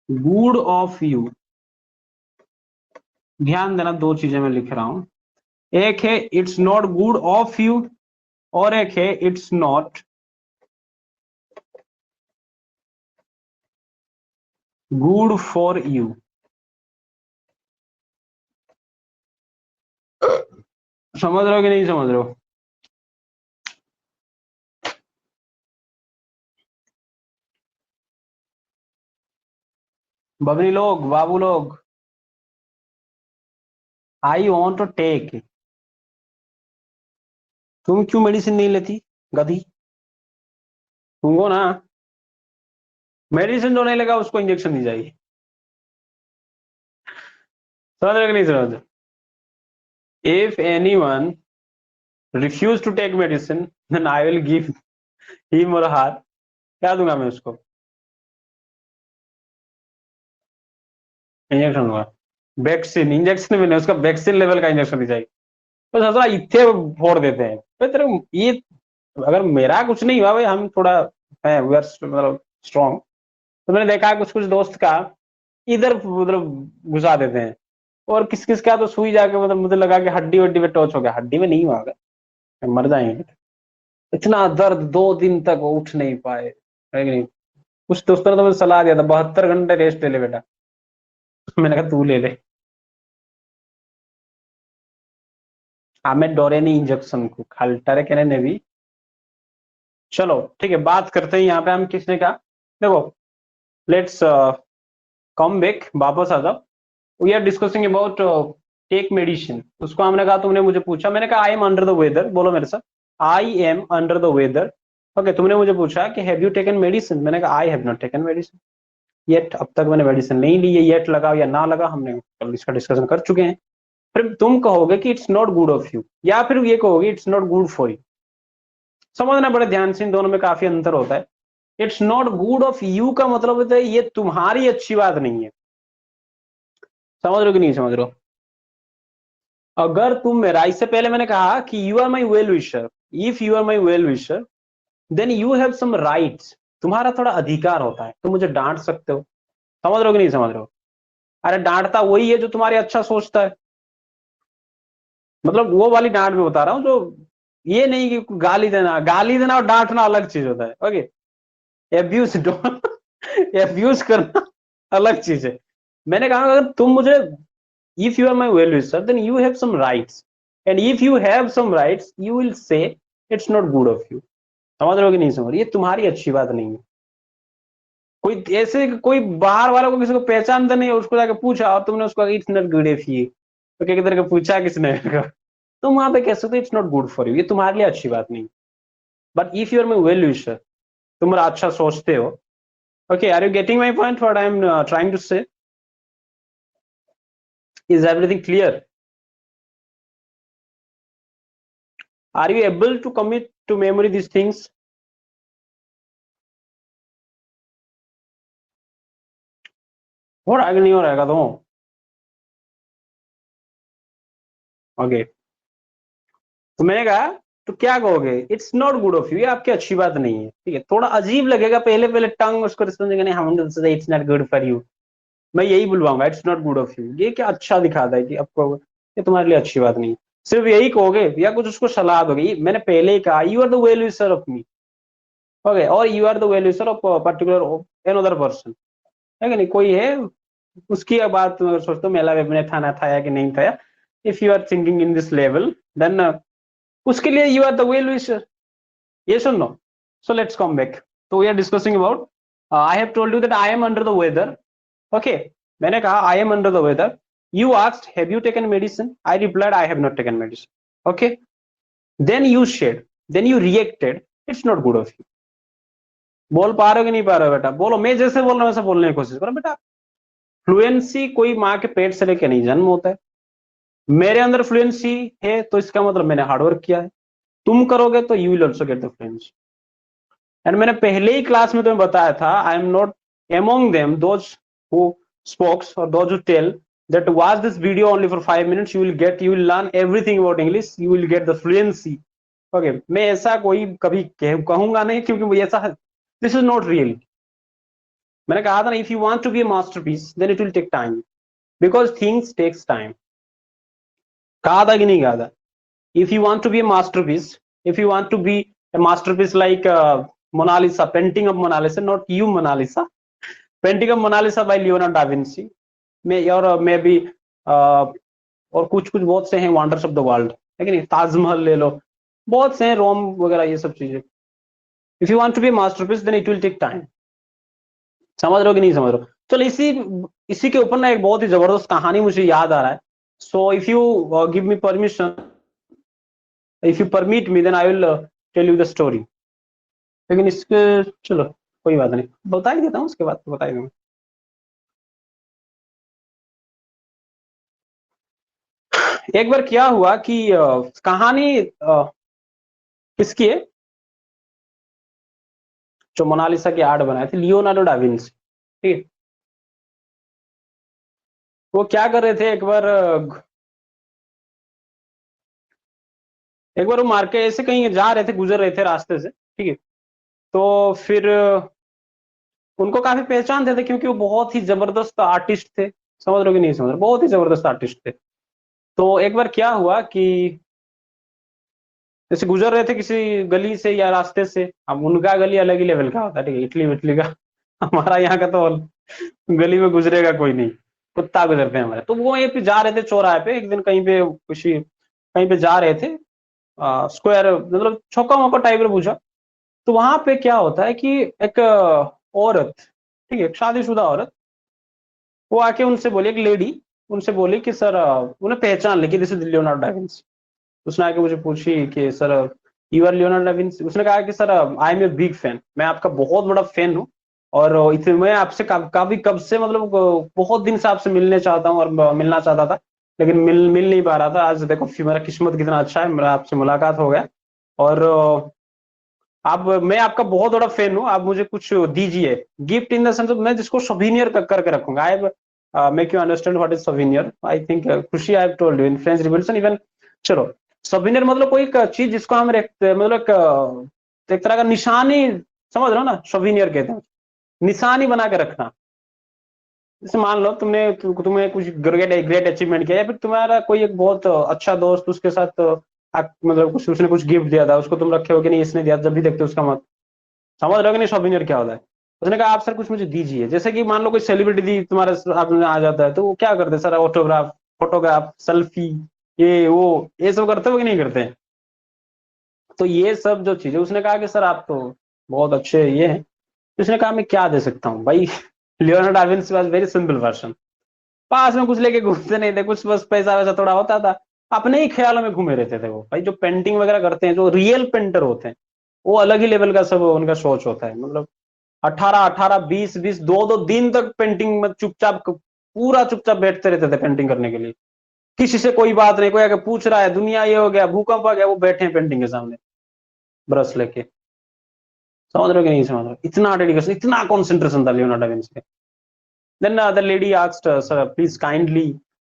good of you. ध्यान देना, दो चीजें मैं लिख रहा हूं, एक है it's not good of you और एक है it's not good for you. समझ रहे हो कि नहीं समझ रहे हो? बबली लोग, बाबू लोग, आई वॉन्ट टू टेक। तुम क्यों मेडिसिन नहीं लेती गधी? तुमको ना मेडिसिन जो नहीं लेगा उसको इंजेक्शन दी जाएगी। समझ रहे हो कि नहीं समझ रहे? If anyone refuse to take medicine then I will give him or her, क्या दूंगा मैं उसको? इंजेक्शन दूंगा। वैक्सीन इंजेक्शन भी नहीं, उसका वैक्सीन लेवल का इंजेक्शन दी जाएगी। तो ससुरा इतने फोड़ देते हैं तो तेरे ये, अगर मेरा कुछ नहीं हुआ भाई, हम थोड़ा है मतलब स्ट्रॉन्ग, तो मैंने देखा कुछ कुछ दोस्त का इधर मतलब घुसा देते हैं, और किस किस का तो सुई जाके मतलब मुझे लगा कि हड्डी वड्डी पे टच हो गया, हड्डी में नहीं हुआ होगा, मर जाएंगे। इतना दर्द, 2 दिन तक वो उठ नहीं पाए, है कि नहीं? कुछ दोस्तों ने तो मुझे सलाह दिया था 72 घंटे रेस्ट ले ले बेटा। मैंने कहा तू ले ले। हमें डोरे नहीं इंजेक्शन को, खाल्टारे कहने ने भी। चलो ठीक है, बात करते हैं यहाँ पे हम किसने कहा। देखो, लेट्स कम बैक, वापस आ जाओ। We are discussing about take medicine. उसको हमने कहा, तुमने मुझे पूछा, मैंने कहा I am under the weather, बोलो मेरे साथ, I am under the weather. Okay, तुमने मुझे पूछा कि हैव यू टेकन मेडिसिन, मैंने कहा I have not taken medicine yet, अब तक मैंने मेडिसिन नहीं ली है। येट लगा या ना लगा हमने कल इसका डिस्कशन कर चुके हैं। फिर तुम कहोगे कि it's not good of you, या फिर ये कहोगे it's not good for you. समझना बड़े ध्यान से, इन दोनों में काफी अंतर होता है। It's not good of you का मतलब होता है ये तुम्हारी अच्छी बात नहीं है। समझ रहे हो कि नहीं समझ रहे हो? अगर तुम मेरा, इससे पहले मैंने कहा कि you are my well wisher, if you are my well wisher then you have some rights, तुम्हारा थोड़ा अधिकार होता है, तुम मुझे डांट सकते हो। समझ रहे हो कि नहीं समझ रहे हो? अरे डांटता वही है जो तुम्हारे अच्छा सोचता है, मतलब वो वाली डांट में बता रहा हूँ जो, ये नहीं कि गाली देना, गाली देना और डांटना अलग चीज होता है। ओके, एब्यूज एब्यूज करना अलग चीज है। मैंने कहा अगर तुम मुझे, if you are my well wisher then you have some rights, and if you have some rights you will say it's not good of you। समझ रहे हो कि नहीं समझ रहे? ये तुम्हारी अच्छी बात नहीं है। कोई ऐसे कोई बाहर वाला को किसी को पहचानता नहीं है, उसको जाके पूछा और तुमने उसको it's not good of you, तो क्या तरह का पूछा किसने तुम वहां पे कह सकते हो it's not good for you, ये तुम्हारे लिए अच्छी बात नहीं। But if you are my well wisher, तुम मेरा अच्छा सोचते हो। Okay, are you getting my point what I am trying to say? Is everything clear? Are you able to commit to memory these things? हो रहा है कि नहीं हो रहेगा तो? ओके, तो मैंने कहा, तो क्या कहोगे, it's not good of you, ये आपकी अच्छी बात नहीं है। ठीक है, थोड़ा अजीब लगेगा पहले पहले, टंग उसको रिस्पॉन्स नहीं, हम it's not good for you, मैं यही बुलवाऊंगा it's not good of you. ये क्या अच्छा दिखाता है कि आपको ये तुम्हारे लिए अच्छी बात नहीं, सिर्फ यही कहोगे या कुछ उसको सलाह दोगे। मैंने पहले ही कहा you are the well wisher of me, okay, और you are the well wisher of particular another person, है कि नहीं? कोई है उसकी बात तुम अगर सोचते हो मेला वेब में था ना था या कि नहीं था, if you are thinking in this level then उसके लिए you are the well wisher. ये सुन लो, सो लेट्स कम बैक। तो we are discussing about, I have told you that I am under the weather. Okay, मैंने कहा I am under the weather, you asked have you taken medicine, I replied I have not taken medicine. Okay, then you shed, then you reacted it's not good of you. बोल पा रहे हो कि नहीं पा रहे हो बेटा? बोलो, मैं जैसे बोल रहा हूँ वैसे बोलने की कोशिश करो बेटा। फ्लुएंसी कोई माँ के पेट से लेके नहीं जन्म होता है। मेरे अंदर फ्लुएंसी है तो इसका मतलब मैंने हार्डवर्क किया है। तुम करोगे तो you will also get the fluency. And मैंने पहले ही क्लास में तुम्हें बताया था, आई am not among them those who spokes or those who tell that watch this video only for 5 minutes, you will learn everything about English, you will get the fluency. Okay, मैं ऐसा कोई कभी कहूंगा नहीं, क्योंकि वो ऐसा, दिस इज नॉट रियल. मैंने कहा था ना, if you want to be a masterpiece then it will take time, because things takes time. कहा था कि नहीं कहा था? If you want to be a masterpiece, if you want to be a masterpiece like Mona Lisa, painting of Mona Lisa, not you Mona Lisa, painting of Mona Lisa by Leonardo da Vinci. मैं और मैं भी और कुछ कुछ बहुत से हैं वंडर्स ऑफ द वर्ल्ड, है कि नहीं? ताजमहल ले लो, बहुत से हैं, रोम वगैरह, ये सब चीजें. If you want to be masterpiece then it will take time. समझ रहे हो कि नहीं समझ रहे हो? चलो इसी के ऊपर ना एक बहुत ही जबरदस्त कहानी मुझे याद आ रहा है. So if you give me permission, if you permit me, then I will tell you the story. लेकिन इसके, चलो कोई बात नहीं, बता ही देता हूँ, उसके बाद तो बता ही दूंगा. एक बार क्या हुआ कि कहानी किसकी है? जो मोनालिसा की आर्ट बनाए थे लियोनार्डो डा विंची, ठीक है? वो क्या कर रहे थे, एक बार वो मार्केट ऐसे कहीं जा रहे थे, गुजर रहे थे रास्ते से, ठीक है? तो फिर उनको काफी पहचानते थे, क्योंकि वो बहुत ही जबरदस्त आर्टिस्ट थे. समझ रहे हो कि नहीं समझ रहे? बहुत ही जबरदस्त आर्टिस्ट थे. तो एक बार क्या हुआ कि जैसे गुजर रहे थे किसी गली से या रास्ते से. अब उनका गली अलग ही लेवल का होता है, ठीक है, इटली विटली का. हमारा यहाँ का तो गली में गुजरेगा कोई नहीं, कुत्ता गुजरते हैं हमारे. तो वो यहीं पे जा रहे थे चौराहे पे, एक दिन कहीं पे किसी कहीं पे जा रहे थे, स्क्वायर मतलब चौका मौका टाइप में पूछा. तो वहां पे क्या होता है कि एक औरत, ठीक है, एक शादीशुदा औरत, वो आके उनसे बोली, एक लेडी उनसे बोली कि सर, उन्हें पहचान ली कि this is Leonardo da Vinci. उसने आके मुझे पूछी कि sir, you are Leonardo da Vinci? उसने कहा कि sir, I am a big fan, मैं आपका बहुत बड़ा फैन हूँ, और इतने मैं आपसे काफी कब से, मतलब बहुत दिन से आपसे मिलने चाहता हूँ, और मिलना चाहता था, लेकिन मिल नहीं पा रहा था. आज देखो मेरा किस्मत कितना अच्छा है, मेरा आपसे मुलाकात हो गया. और आप मैं आपका बहुत बड़ा फैन हूँ, आप मुझे कुछ दीजिए, गिफ्ट इन द सेंस, मैं जिसको सोविनियर करके रखूंगा. I make you understand what is souvenir. I think Khushi, I have told you in French revolution even. चलो, सोविनियर मतलब कोई एक चीज जिसको हम मतलब एक तरह का निशानी, समझ रहे हो ना? सोविनियर कहते हैं, निशानी बना के रखना. जैसे मान लो तुम्हें कुछ ग्रेट अचीवमेंट किया, या फिर तुम्हारा कोई एक बहुत अच्छा दोस्त, उसके साथ मतलब कुछ उसने कुछ गिफ्ट दिया था, उसको तुम रखे हो कि नहीं, इसने दिया, जब भी देखते हो उसका मत. समझ रहे हो कि नहीं सोविनियर क्या होता है? उसने कहा आप सर कुछ मुझे दीजिए. जैसे कि मान लो कोई सेलिब्रिटी दी तुम्हारे सामने आ जाता है, तो वो क्या करते हैं सर? ऑटोग्राफ, फोटोग्राफ, सेल्फी, ये सब करते हो कि नहीं करते हैं? तो ये सब जो चीजें, उसने कहा कि सर आप तो बहुत अच्छे ये हैं. तो उसने कहा मैं क्या दे सकता हूँ भाई? Leonardo da Vinci was very simple version. पास में कुछ लेके घूमते नहीं थे, कुछ बस पैसा वैसा थोड़ा होता था, अपने ही ख्यालों में घूमे रहते थे वो भाई. जो पेंटिंग वगैरह करते हैं, जो रियल पेंटर होते हैं, वो अलग ही लेवल का सब उनका सोच होता है. मतलब 18-18, 20-20, 2-2 दिन तक पेंटिंग में चुपचाप, पूरा चुपचाप बैठते रहते थे पेंटिंग करने के लिए. किसी से कोई बात नहीं, कोई आके पूछ रहा है दुनिया ये हो गया, भूकंप आ गया, वो बैठे हैं पेंटिंग के सामने ब्रश लेके. समझ रहे हो कि नहीं समझ रहे हो? इतना डेडिकेशन, इतना कॉन्सेंट्रेशन था Leonardo da Vinci. Then the lady asked, sir, please kindly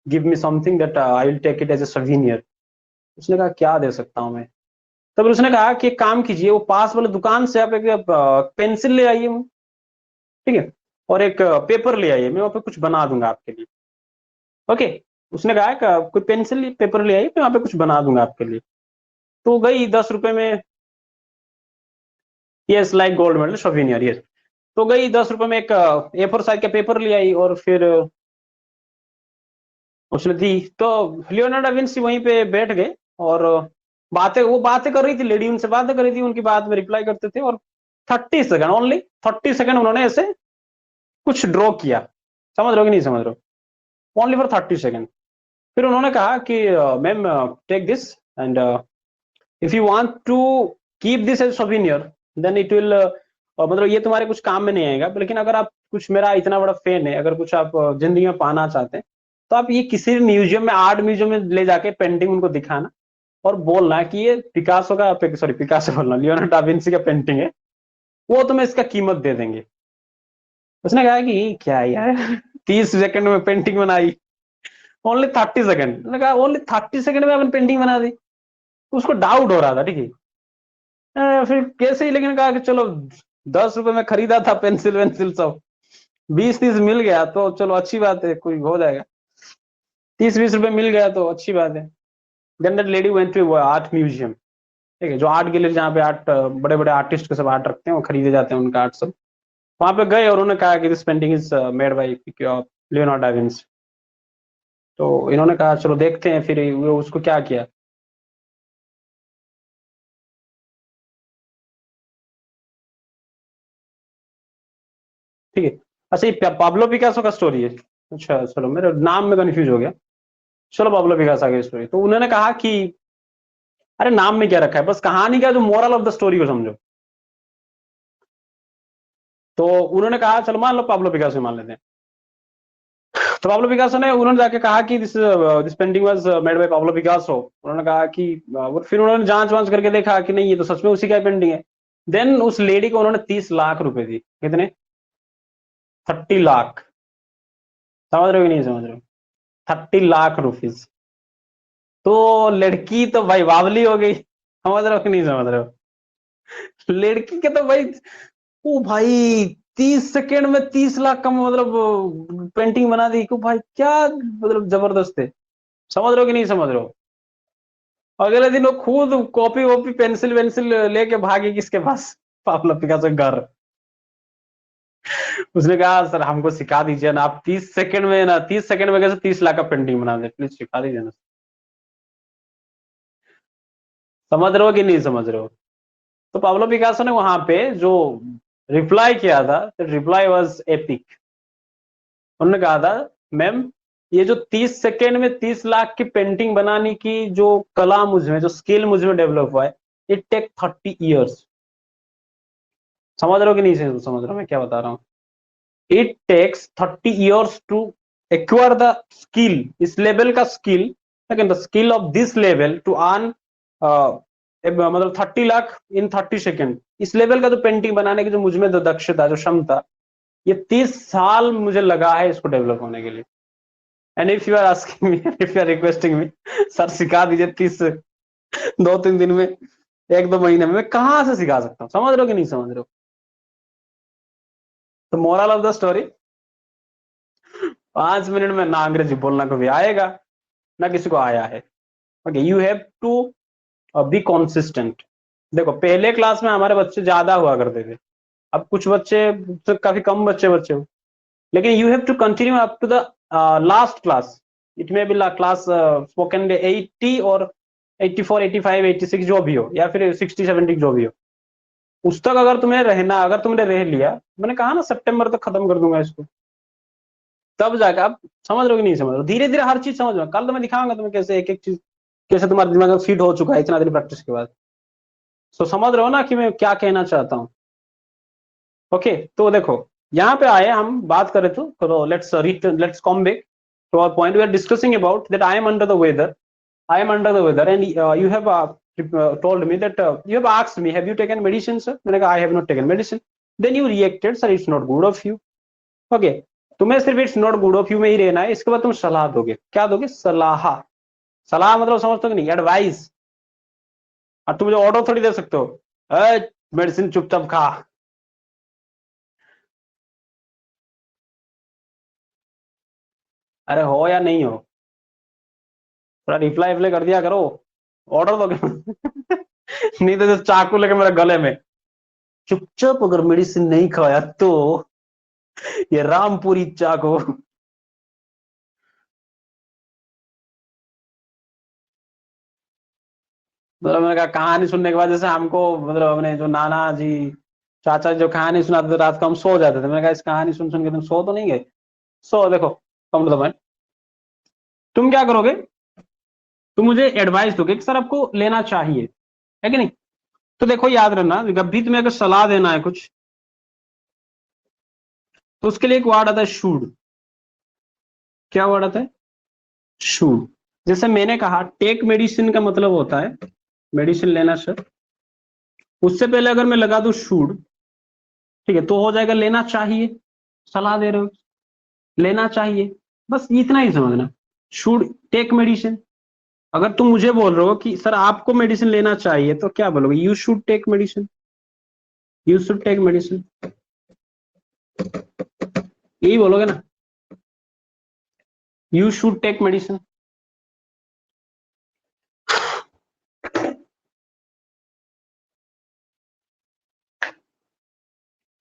give me something that I will take it as a souvenir. उसने कहा क्या दे सकता हूँ मैं? तब उसने कहा कि एक काम कीजिए, वो पास वाले दुकान से आप एक पेंसिल ले आइए, ठीक है, और एक पेपर ले आइए, मैं वहाँ पे कुछ बना दूंगा आपके लिए. ओके, उसने कहा कि कोई पेंसिल पेपर ले आइए, मैं वहाँ पे कुछ बना दूंगा आपके लिए. तो गई 10 रुपए में, yes like gold medal souvenir, yes. तो गई 10 रुपए में एक A4 साइज का पेपर ले आई, और फिर उसने दी. तो लियोनार्डो डा विंची वहीं पे बैठ गए, और बातें कर रही थी लेडी, उनसे बातें कर रही थी, उनकी बात में रिप्लाई करते थे. और 30 सेकंड, ओनली 30 सेकंड उन्होंने ऐसे कुछ ड्रॉ किया. समझ रहे हो कि नहीं समझ रहे हो? Only for 30 second. फिर उन्होंने कहा कि ma'am, take this, and if you want to keep this as souvenir then it will, मतलब ये तुम्हारे कुछ काम में नहीं आएगा, लेकिन अगर आप कुछ, मेरा इतना बड़ा फैन है, अगर कुछ आप जिंदगी में पाना चाहते हैं, तो आप ये किसी भी म्यूजियम में, आर्ट म्यूजियम में ले जाके पेंटिंग उनको दिखाना, और बोलना कि ये पिकासो का, सॉरी पिकासो बोलना, लियोनार्डो डा विंची का पेंटिंग है, वो तुम्हें इसका कीमत दे देंगे. उसने कहा कि क्या यार, 30 सेकंड में पेंटिंग बनाई, ओनली 30 सेकंड। मैंने कहा ओनली 30 सेकंड में आपने पेंटिंग बना दी। उसको डाउट हो रहा था, ठीक है। फिर कैसे ही, लेकिन कहा कि चलो 10 रुपए में खरीदा था पेंसिल वेंसिल सब, 20-30 मिल गया तो चलो अच्छी बात है, कोई हो जाएगा। 30-20 रुपए मिल गया तो अच्छी बात है। Then that lady went to art museum, ठीक है, जो आर्ट गैलरी जहाँ पे आर्ट, बड़े बड़े आर्टिस्ट के सब आर्ट रखते हैं, वो खरीदे जाते हैं उनका आर्ट सब। वहां पे गए और उन्होंने कहा कि this painting is made by Leonardo da Vinci. तो इन्होंने कहा चलो देखते हैं, फिर वो उसको क्या किया। ठीक है। अच्छा, ये पाब्लो पिकासो का स्टोरी है। अच्छा चलो, मेरे नाम में कंफ्यूज हो गया। चलो पाब्लो पिकासो की स्टोरी, तो उन्होंने कहा कि अरे नाम में क्या रखा है, बस कहानी का जो मोरल ऑफ द स्टोरी को समझो। तो उन्होंने कहा चलो मान लो पाब्लो पिकासो मान लेते हैं। तो पाब्लो पिकासो ने, उन्होंने जाके कहा कि this painting was made by Pablo Picasso. उन्होंने कहा कि फिर उन्होंने जांच वांच करके देखा कि नहीं, ये तो सच में उसी का पेंटिंग है। देन उस लेडी को उन्होंने 30 लाख रुपए दी। कितने? 30 लाख। समझ रहे हो कि नहीं समझ रहे हो? 30 लाख रुपीज। तो लड़की तो भाई बावली हो गई। समझ रहे हो कि नहीं समझ रहे हो? लड़की के तो भाई, ओ भाई 30 सेकेंड में 30 लाख का मतलब पेंटिंग बना दी को भाई, क्या मतलब जबरदस्त है। समझ रहे हो कि नहीं समझ रहे हो? अगले दिन वो खुद कॉपी वॉपी पेंसिल वेंसिल लेके भागी किसके पास? पाब्लो पिकासो के घर। उसने कहा सर हमको सिखा दीजिए ना, आप 30 सेकंड में ना, 30 सेकंड में कैसे 30 लाख का पेंटिंग बना दे, प्लीज सिखा दीजिए ना। समझ रहे हो कि नहीं समझ रहे हो? तो पाब्लो पिकासो ने वहां पे जो रिप्लाई किया था, रिप्लाई वाज एपिक। उन्होंने कहा था मैम, ये जो 30 सेकेंड में 30 लाख की पेंटिंग बनाने की जो कला मुझमें, जो स्किल मुझमें डेवलप हुआ है, इट टेक 30 ईयर्स। समझ रहे हो कि नहीं समझ रहे हो मैं क्या बता रहा हूँ? It takes 30 years to acquire the skill, इस लेवल का स्किल, लेकिन the skill of this level to earn मतलब 30 लाख इन 30 सेकेंड। इस लेवल का जो पेंटिंग बनाने की जो मुझमें जो दक्षता, जो क्षमता, ये 30 साल मुझे लगा है इसको डेवलप होने के लिए। And if you are asking me, if you are requesting me, sir सिखा दीजिए 2-3 दिन में, 1-2 महीने में, मैं कहाँ से सिखा सकता हूँ? समझ रहे हो कि नहीं समझ रहे हो? तो moral of the story, 5 minute में ना अंग्रेजी बोलना कभी आएगा, ना किसी को आया है। Okay, you have to be consistent. देखो पहले क्लास में हमारे बच्चे ज्यादा हुआ करते थे, अब कुछ बच्चे तो काफी कम बच्चे बच्चे हो, लेकिन you have to continue up to the last class. It may be class spoken 80 और 84, 85, 86 जो भी हो, या फिर 60-70 जो भी हो, उस तक अगर तुम्हें रहना, अगर तुमने रह लिया, मैंने कहा ना सितंबर तक खत्म कर दूंगा इसको, तब जाकर आप समझ रहे हो कि नहीं समझ रहे हो? धीरे धीरे हर चीज समझ लो, कल तो मैं दिखाऊंगा तुम्हें कैसे एक एक चीज, कैसे तुम्हारे दिमाग में फिट हो चुका है इतना दिन प्रैक्टिस के बाद। सो समझ रहे हो ना कि मैं क्या कहना चाहता हूँ? ओके, तो देखो यहाँ पे आए हम बात करें तो let's come back to our point. We are discussing about that I am under the weather. I am under the weather, and you have told me that you have asked me, have you taken medicine, sir? मैंने कहा I have not taken medicine. Then you reacted, sir, it's not good of you. Okay, तुम्हें सिर्फ it's not good of you में ही रहना है, इसके बाद तुम सलाह दोगे। क्या दोगे? सलाह। सलाह मतलब समझते हो कि नहीं? एडवाइस। और तुम मुझे ऑर्डर थोड़ी दे सकते हो, मेडिसिन चुपचाप खा। अरे हो या नहीं हो, थोड़ा रिप्लाई विप्लाई कर दिया करो, ऑर्डर दो क्या? नहीं तो चाकू लेके मेरे गले में, चुपचाप अगर मेडिसिन नहीं खाया तो ये रामपुरी चाकू। मतलब मैंने कहा कहानी सुनने के बाद जैसे हमको, मतलब अपने जो नाना जी, चाचा जी जो कहानी सुनाते थे रात को, हम सो जाते थे। मैंने कहा इस कहानी सुन सुन के तुम सो तो नहीं गए? सो देखो, कम टू द पॉइंट, तुम क्या करोगे? तुम मुझे एडवाइस दोगे कि सर आपको लेना चाहिए, है कि नहीं? तो देखो याद रखना, जब भी तुम्हें अगर सलाह देना है कुछ, तो उसके लिए एक वर्ड आता है शुड। क्या वर्ड आता है? शुड। जैसे मैंने कहा टेक मेडिसिन का मतलब होता है मेडिसिन लेना सर, उससे पहले अगर मैं लगा दूं शुड, ठीक है, तो हो जाएगा लेना चाहिए, सलाह दे रहे हो। लेना चाहिए, बस इतना ही समझना। Should take medicine. अगर तुम मुझे बोल रहे हो कि सर आपको मेडिसिन लेना चाहिए, तो क्या बोलोगे? You should take medicine, you should take medicine, यही बोलोगे ना, यू शुड टेक मेडिसिन।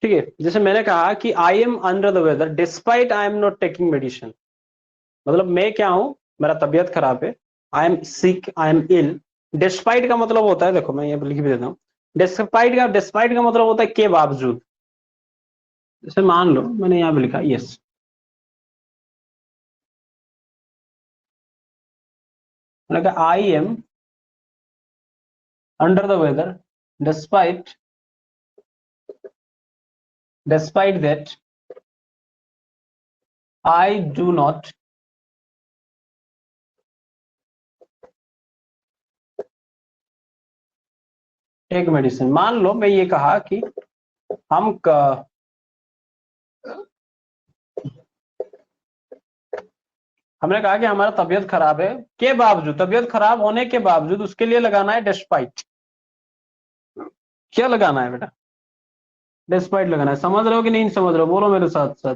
ठीक है, जैसे मैंने कहा कि I am under the weather despite I am not taking medicine, मतलब मैं क्या हूं, मेरा तबीयत खराब है, I am sick, I am ill. Despite का मतलब होता है, देखो मैं ये लिख भी देता हूँ, डिस्पाइट का मतलब होता है के बावजूद। जैसे मान लो मैंने यहाँ पे लिखा यस, मैंने कहा I am under the weather despite despite that I do not take medicine. मान लो मैं ये कहा कि हम हमने कहा कि हमारा तबीयत खराब है, के बावजूद, तबीयत खराब होने के बावजूद, उसके लिए लगाना है डिस्पाइट। क्या लगाना है बेटा? डिस्पाइट लगाना है। समझ रहे हो कि नहीं समझ रहे हो? बोलो मेरे साथ साथ।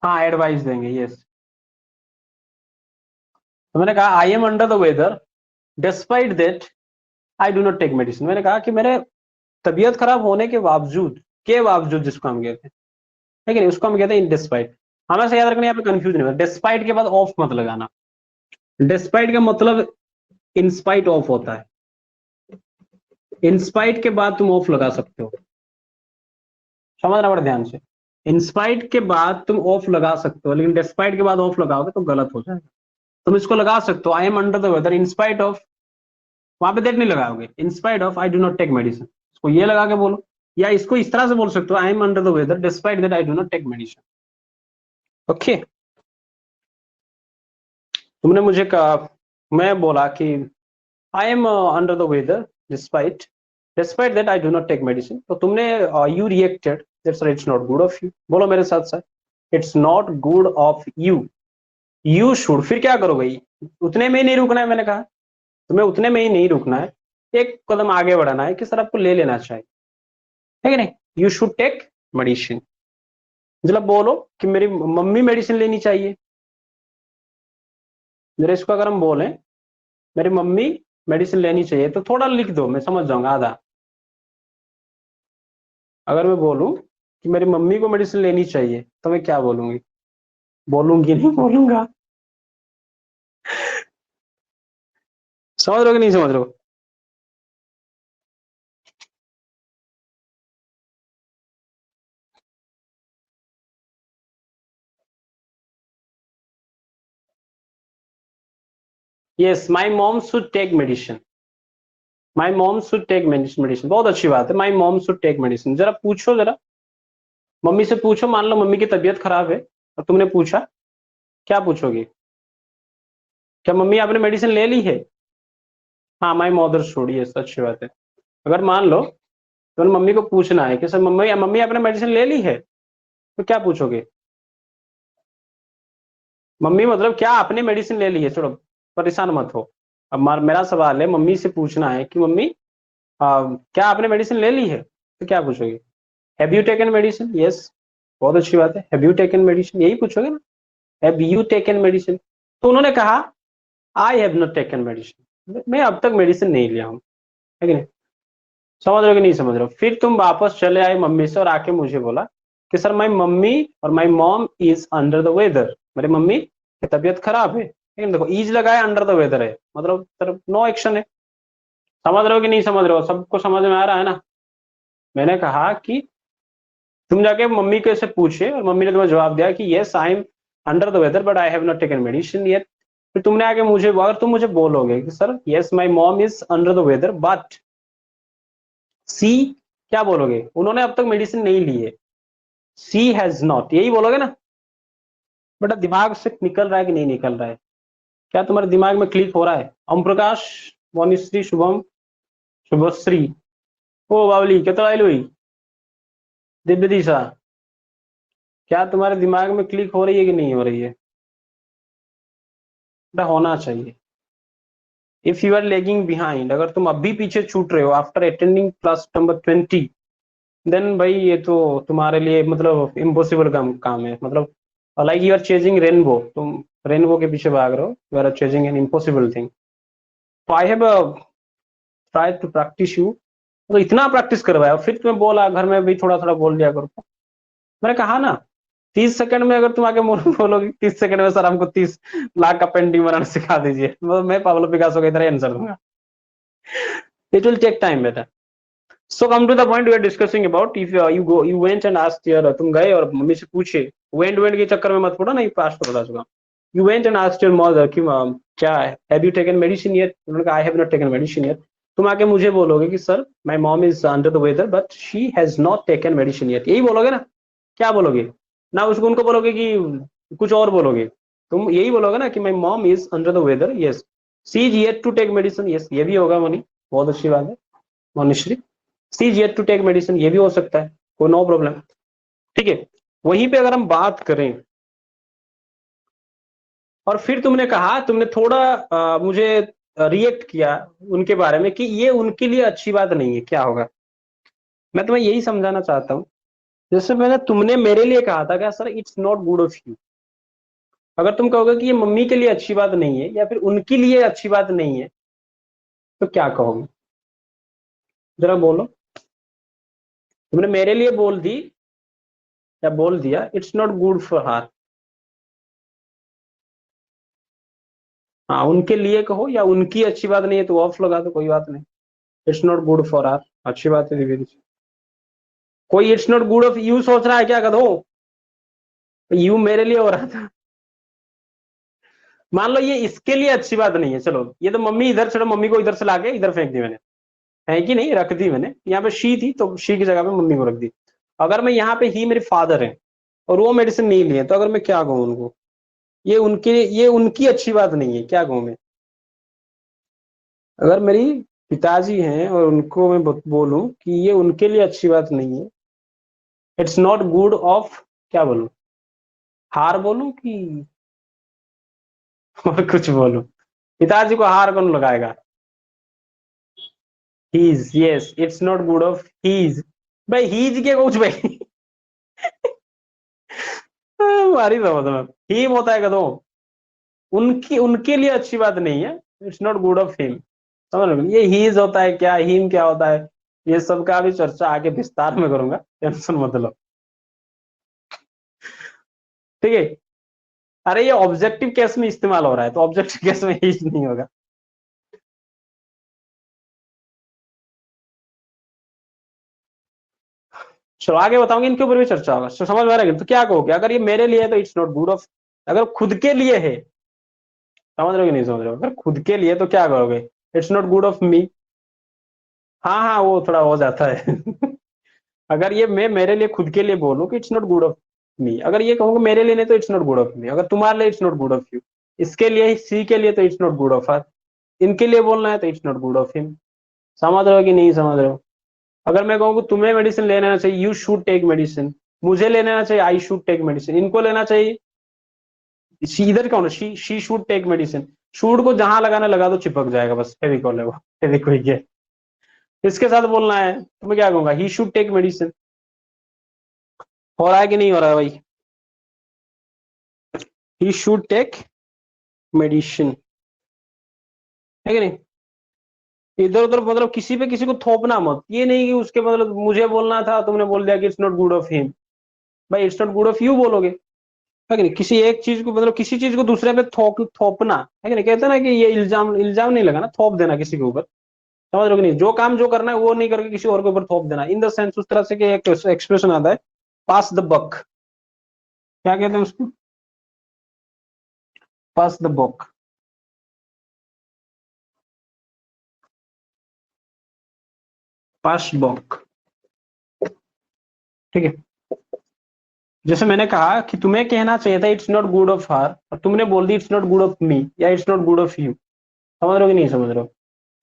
हाँ, एडवाइस देंगे, यस। तो मैंने कहा I am under the weather despite that I do not take medicine. मैंने कहा कि मेरे तबीयत खराब होने के बावजूद जिसको हम कहते हैं, ठीक है, उसको हम कहते हैं डिस्पाइट। हमेशा याद रखना, यहाँ पे कंफ्यूज नहीं होगा, डिस्पाइट के बाद ऑफ मत लगाना। डिस्पाइट का मतलब इंस्पाइट ऑफ होता है, इंस्पाइट के बाद तुम ऑफ लगा सकते हो, समझना बड़ा ध्यान से। इंस्पाइट के बाद तुम ऑफ लगा सकते हो, लेकिन डिस्पाइट के बाद ऑफ लगाओगे तो गलत हो जाएगा। तुम इसको लगा सकते हो, I am under the weather in spite of, वहां पे दैट नहीं लगाओगे, in spite of I do not take medicine, इसको ये लगा के बोलो। या इसको इस तरह से बोल सकते हो, I am under the weather despite that I do not take medicine. Okay, तुमने मुझे कहा, मैं बोला कि I am under the weather despite despite that I do not take medicine, तो तुमने you reacted that's it's not good of you. बोलो मेरे साथ साथ, it's not good of you, you should. फिर क्या करोगे? उतने में ही नहीं रुकना है, मैंने कहा तुम्हें उतने में ही नहीं रुकना है, एक कदम आगे बढ़ाना है कि सर आपको ले लेना चाहिए, है कि नहीं? You should take medicine. मतलब बोलो कि मेरी मम्मी मेडिसिन लेनी चाहिए, मेरे इसको अगर हम बोलें मेरी मम्मी मेडिसिन लेनी चाहिए, तो थोड़ा लिख दो, मैं समझ जाऊंगा आधा। अगर मैं बोलूं कि मेरी मम्मी को मेडिसिन लेनी चाहिए, तो मैं क्या बोलूंगी? बोलूंगी नहीं बोलूंगा? समझ रहे हो कि नहीं समझ रहे हो? Yes, my mom should take medicine, my mom should take medicine, बहुत अच्छी बात है, my mom should take medicine. जरा पूछो, जरा मम्मी से पूछो, मान लो मम्मी की तबीयत खराब है और तुमने पूछा, क्या पूछोगी? क्या मम्मी आपने मेडिसिन ले ली है? हाँ, माई मदर शुड, यस, अच्छी बात है। अगर मान लो तो मम्मी को पूछना है कि सर मम्मी मम्मी आपने मेडिसिन ले ली है, तो क्या पूछोगे? मम्मी मतलब क्या आपने मेडिसिन ले ली है? छोड़ो, परेशान मत हो। अब मेरा सवाल है, मम्मी से पूछना है कि मम्मी क्या आपने मेडिसिन ले ली है, तो क्या पूछोगे? Have you taken medicine? Yes, बहुत अच्छी बात है, हैव यू टेकन मेडिसिन, यही पूछोगे ना, हैव यू टेकन मेडिसिन। तो उन्होंने कहा I have not taken medicine, मैं अब तक मेडिसिन नहीं लिया हूँ, है कि नहीं? समझ रहे हो कि नहीं समझ रहे हो? फिर तुम वापस चले आए मम्मी से और आके मुझे बोला कि सर माई मम्मी और my mom is under the weather, मेरी मम्मी की तबीयत खराब है, लेकिन देखो ईज लगाया, अंडर द वेदर है, मतलब सर नो एक्शन है। समझ रहे हो कि नहीं समझ रहे हो? सबको समझ में आ रहा है ना? मैंने कहा कि तुम जाके मम्मी के से पूछे और मम्मी ने तुम्हें जवाब दिया कि yes I am under the weather but I have not taken medicine yet. फिर तुमने आके मुझे, अगर तुम मुझे बोलोगे कि sir yes my mom is under the weather but she, क्या बोलोगे? उन्होंने अब तक मेडिसिन नहीं ली है, सी हैज नॉट, यही बोलोगे ना? बेटा दिमाग से निकल रहा है कि नहीं निकल रहा है? क्या तुम्हारे दिमाग में क्लिक हो रहा है? ओम प्रकाश, वनिश्री, शुभम, शुभश्री, ओ बावली, कितना आयल हुई? दिव्य दिशा, क्या तुम्हारे दिमाग में क्लिक हो रही है कि नहीं हो रही है? बेटा होना चाहिए। If you are lagging behind, अगर तुम अभी पीछे छूट रहे हो after attending class number 20, then भाई ये तो तुम्हारे लिए मतलब इम्पॉसिबल काम है। मतलब like you are chasing rainbow, तुम रेनबो के पीछे भाग रहे हो, you are chasing an impossible thing. तो I have try to practice you. तो इतना प्रैक्टिस करवाया, फिर तुम्हें बोला घर में भी थोड़ा थोड़ा बोल दिया करो। मैंने कहा ना, 30 सेकंड में अगर तुम आके बोलोगे 30 सेकंड में सर हमको 30 लाख का पेंटिंग बनाना सिखा दीजिए, तो मैं पाब्लो पिकासो की तरह आंसर दूंगा। इट विल टेक टाइम बेटा। So come to the point, we are discussing about if you went and asked your, तुम गए और मम्मी से पूछे, वेंट वेंट के चक्कर में मत पड़ो, नहीं पास तो बता चुका। You went and asked your mother कि क्या है, have you taken medicine yet? उन्होंने कहा I have not taken medicine yet. तुम आके मुझे बोलोगे कि sir my mom is under the weather but she has not taken medicine yet, यही बोलोगे ना? क्या बोलोगे? ना उसको उनको बोलोगे कि कुछ और बोलोगे? तुम यही बोलोगे ना कि my mom is under the weather, yes. She is yet to take medicine, yes ये भी होगा मनी, बहुत अच्छी बात है Manushri. She is yet to take medicine, ये भी हो सकता है, कोई नो प्रॉब्लम। ठीक है, वहीं पे अगर हम बात करें, और फिर तुमने कहा, तुमने थोड़ा मुझे रिएक्ट किया उनके बारे में कि ये उनके लिए अच्छी बात नहीं है, क्या होगा? मैं तुम्हें यही समझाना चाहता हूँ, जैसे मैंने तुमने मेरे लिए कहा था क्या sir it's not good of you, अगर तुम कहोगे कि ये मम्मी के लिए अच्छी बात नहीं है या फिर उनके लिए अच्छी बात नहीं है, तो क्या कहोगे? जरा बोलो। तुमने मेरे लिए बोल दी या बोल दिया it's not good for her, हाँ उनके लिए कहो या उनकी अच्छी बात नहीं है तो ऑफ लगा दो, कोई बात नहीं। It's not good for are, अच्छी बात है दिव्य जी। कोई it's not good of you सोच रहा है क्या? कदो यू मेरे लिए हो रहा था। मान लो ये इसके लिए अच्छी बात नहीं है, चलो ये तो मम्मी इधर, चलो मम्मी को इधर से लाके इधर फेंक दी मैंने, है कि नहीं, रख दी मैंने यहाँ पे, शी थी तो शी की जगह पे मम्मी को रख दी। अगर मैं यहाँ पे ही मेरे फादर है और वो मेडिसिन नहीं लिए, तो अगर मैं क्या कहूँ उनको, ये उनकी अच्छी बात नहीं है, क्या कहूँ मैं? अगर मेरी पिताजी हैं और उनको मैं बोलूं कि ये उनके लिए अच्छी बात नहीं है, इट्स नॉट गुड ऑफ, क्या बोलूं? हार बोलूं कि और कुछ बोलूं? पिताजी को हार कौन लगाएगा? His, yes it's not good of his. भाई हीज के कुछ भाई मारी समझ में, हीम होता है कदों, उनकी उनके लिए अच्छी बात नहीं है, it's not good of him. समझ रहे हो? ये हीज होता है क्या, हिम क्या होता है, ये सब का भी चर्चा आगे विस्तार में करूंगा, टेंशन मत लो। ठीक है, अरे ये ऑब्जेक्टिव केस में इस्तेमाल हो रहा है, तो ऑब्जेक्टिव केस में हीज नहीं होगा। चलो आगे बताऊंगी, इनके ऊपर भी चर्चा होगा, तो समझ में आ रहा है? तो क्या कहोगे अगर ये मेरे लिए है तो इट्स नॉट गुड ऑफ, अगर खुद के लिए है, समझ रहे हो कि नहीं समझ रहे हो? अगर खुद के लिए तो क्या करोगे? इट्स नॉट गुड ऑफ मी। हाँ हाँ वो थोड़ा हो जाता है अगर ये मैं मेरे लिए खुद के लिए बोलूं कि इट्स नॉट गुड ऑफ मी, अगर ये कहूंगा मेरे लिए नहीं तो इट्स नॉट गुड ऑफ मी, अगर तुम्हारे लिए it's not good of you, इसके लिए सी के लिए तो इट्स नॉट गुड ऑफ हर, इनके लिए बोलना है तो it's not good of him. समझ रहे हो कि नहीं समझ रहे हो? अगर मैं कहूँ कि तुम्हें मेडिसिन लेना चाहिए, यू शुड टेक मेडिसिन, मुझे लेना चाहिए, आई शुड टेक मेडिसिन, इनको लेना चाहिए, इधर कौन है, she should take medicine, should को जहां लगाना लगा दो, चिपक जाएगा, बस फेविकॉल है वो, फेविक्विक है। इसके साथ बोलना है तो मैं क्या कहूंगा, ही शुड टेक मेडिसिन। हो रहा है कि नहीं हो रहा है भाई? ही शुड टेक मेडिसिन, है कि नहीं? इधर उधर मतलब किसी पे किसी को थोपना मत, ये नहीं कि उसके मतलब मुझे बोलना था तुमने बोल दिया कि it's not good of him, भाई it's not good of you बोलोगे, है कि नहीं? किसी एक चीज को मतलब किसी चीज को दूसरे पे थोपना, है कि नहीं? कहते हैं ना कि ये इल्जाम इल्जाम नहीं लगाना, थोप देना किसी के ऊपर। समझ रहे हो कि नहीं? जो काम जो करना है वो नहीं करके किसी और के ऊपर थोप देना, इन द सेंस उस तरह से कि एक एक्सप्रेशन आता है, पास द बक, क्या कहते हैं उसको? पास द बक। पास बक, ठीक है। जैसे मैंने कहा कि तुम्हें कहना चाहिए था it's not good of her, और तुमने बोल दी it's not good of me या it's not good of you. समझ रहे हो कि नहीं समझ रहे हो?